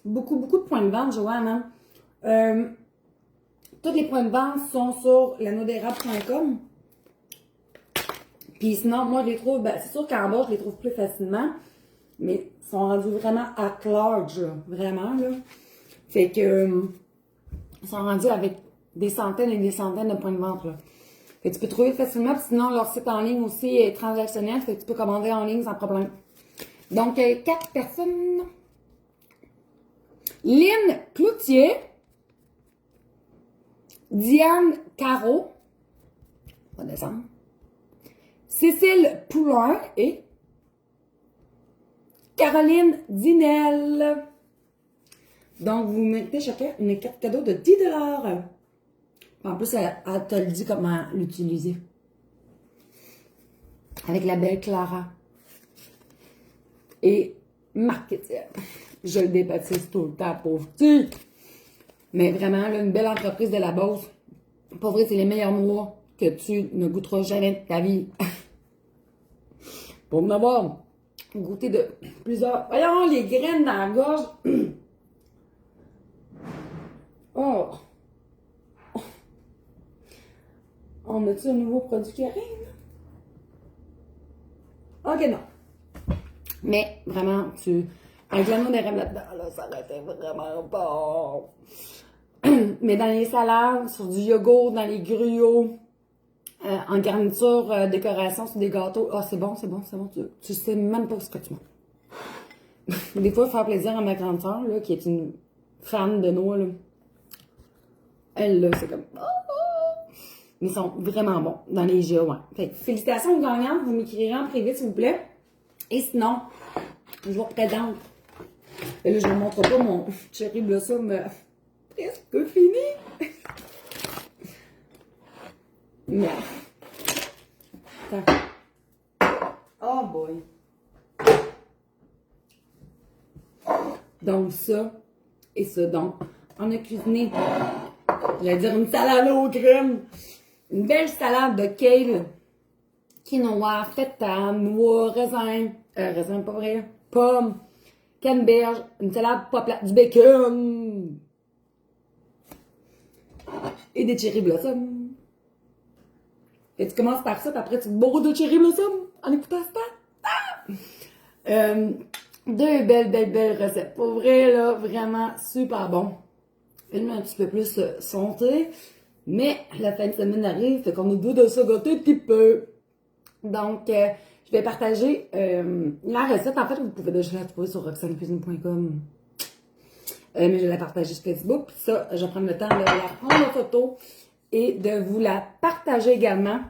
beaucoup de points de vente, Joanne. Hein? Tous les points de vente sont sur lanoderable.com. Puis sinon, moi, je les trouve, ben, c'est sûr qu'en bas, je les trouve plus facilement. Mais ils sont rendus vraiment à large, là, vraiment, là. Fait que, ils sont rendus avec des centaines et des centaines de points de vente, là. Fait que tu peux trouver facilement, puis sinon, leur site en ligne aussi est transactionnel, fait que tu peux commander en ligne sans problème. Donc, 4 personnes. Lynn Cloutier, Diane Caro, on va descendre, Cécile Poulain et Caroline Dinel. Donc, vous méritez chacun une carte cadeau de 10 $. En plus, elle te le dit comment l'utiliser. Avec la belle Clara. Et Marc-Étienne. Je le débaptise tout le temps, pauvre petit. Mais vraiment, là, une belle entreprise de la Beauce. Pour vrai, c'est les meilleurs noix que tu ne goûteras jamais de ta vie. Pour m'avoir goûté de plusieurs... Voyons, les graines dans la gorge. Oh! On a-tu un nouveau produit qui arrive? Ok, non. Mais vraiment, avec la noix d'érable là-dedans, là, ça aurait été vraiment bon. Mais dans les salades, sur du yogourt, dans les gruots, en garniture, décoration, sur des gâteaux. Ah, c'est bon. Tu sais même pas ce que tu manges. Des fois, faire plaisir à ma grande sœur, là, qui est une fan de noix, là. Elle, là, c'est comme... Mais ils sont vraiment bons dans les jeux, ouais. Fait que, félicitations aux gagnants. Vous m'écrirez en privé, s'il vous plaît. Et sinon, je vous représente. Et là, je ne vous montre pas mon cherry blossom presque fini. Mais. Attends. Oh boy. Donc, ça et ça. Donc, on a cuisiné, j'allais dire une salade aux crème. Une belle salade de kale, quinoa, feta, noix, raisin pas vrai, pommes, canneberge, une salade pas plate, du bacon et des cherry blossom. Et tu commences par ça, puis après tu bourres de cherry blossom en écoutant ça. Deux belles recettes. Pour vrai, là, vraiment super bon. Une un petit peu plus santé. Mais la fin de semaine arrive, fait qu'on a deux de se gâter un petit peu. Donc, je vais partager la recette. En fait, vous pouvez déjà la trouver sur roxanecuisine.com. Mais je vais la partager sur Facebook. Puis ça, je vais prendre le temps de la prendre en photo et de vous la partager également.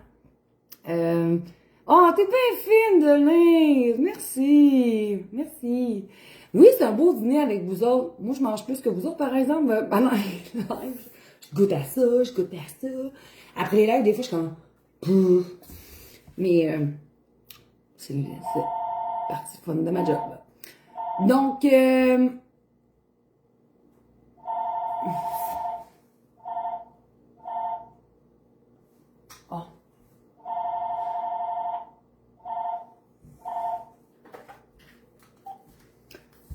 Oh, t'es bien fine, Denise! Merci! Merci! Oui, c'est un beau dîner avec vous autres. Moi, je mange plus que vous autres, par exemple. Ben non, je goûte à ça, je goûte à ça. Après les lives, des fois, je suis comme... Pouf. Mais c'est partie fun de ma job. Donc, oh.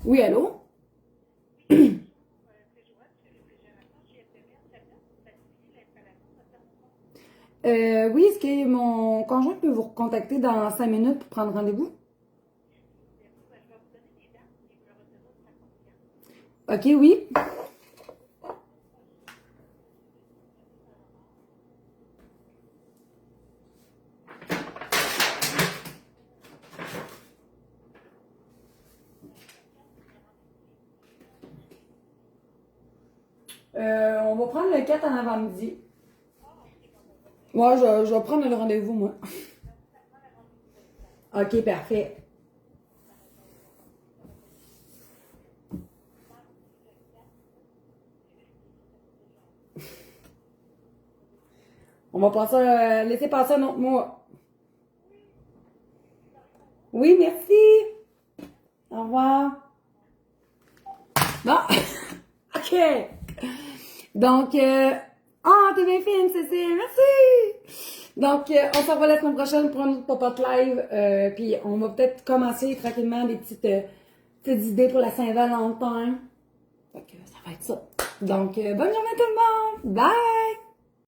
Oui, allô? Oui, est-ce que mon conjoint peut vous recontacter dans 5 minutes pour prendre rendez-vous? OK, oui. On va prendre le 4 en avant-midi. Moi, je vais prendre le rendez-vous, moi. OK, parfait. On va passer, laisser passer un autre mois. Oui, merci. Au revoir. Bon, OK. Donc, t'es bien fine, Cécile. Merci. Donc, on se revoit la semaine prochaine pour un autre pop-up live. Puis, on va peut-être commencer tranquillement des petites idées pour la Saint-Valentin. Donc, ça va être ça. Donc, bonne journée tout le monde. Bye!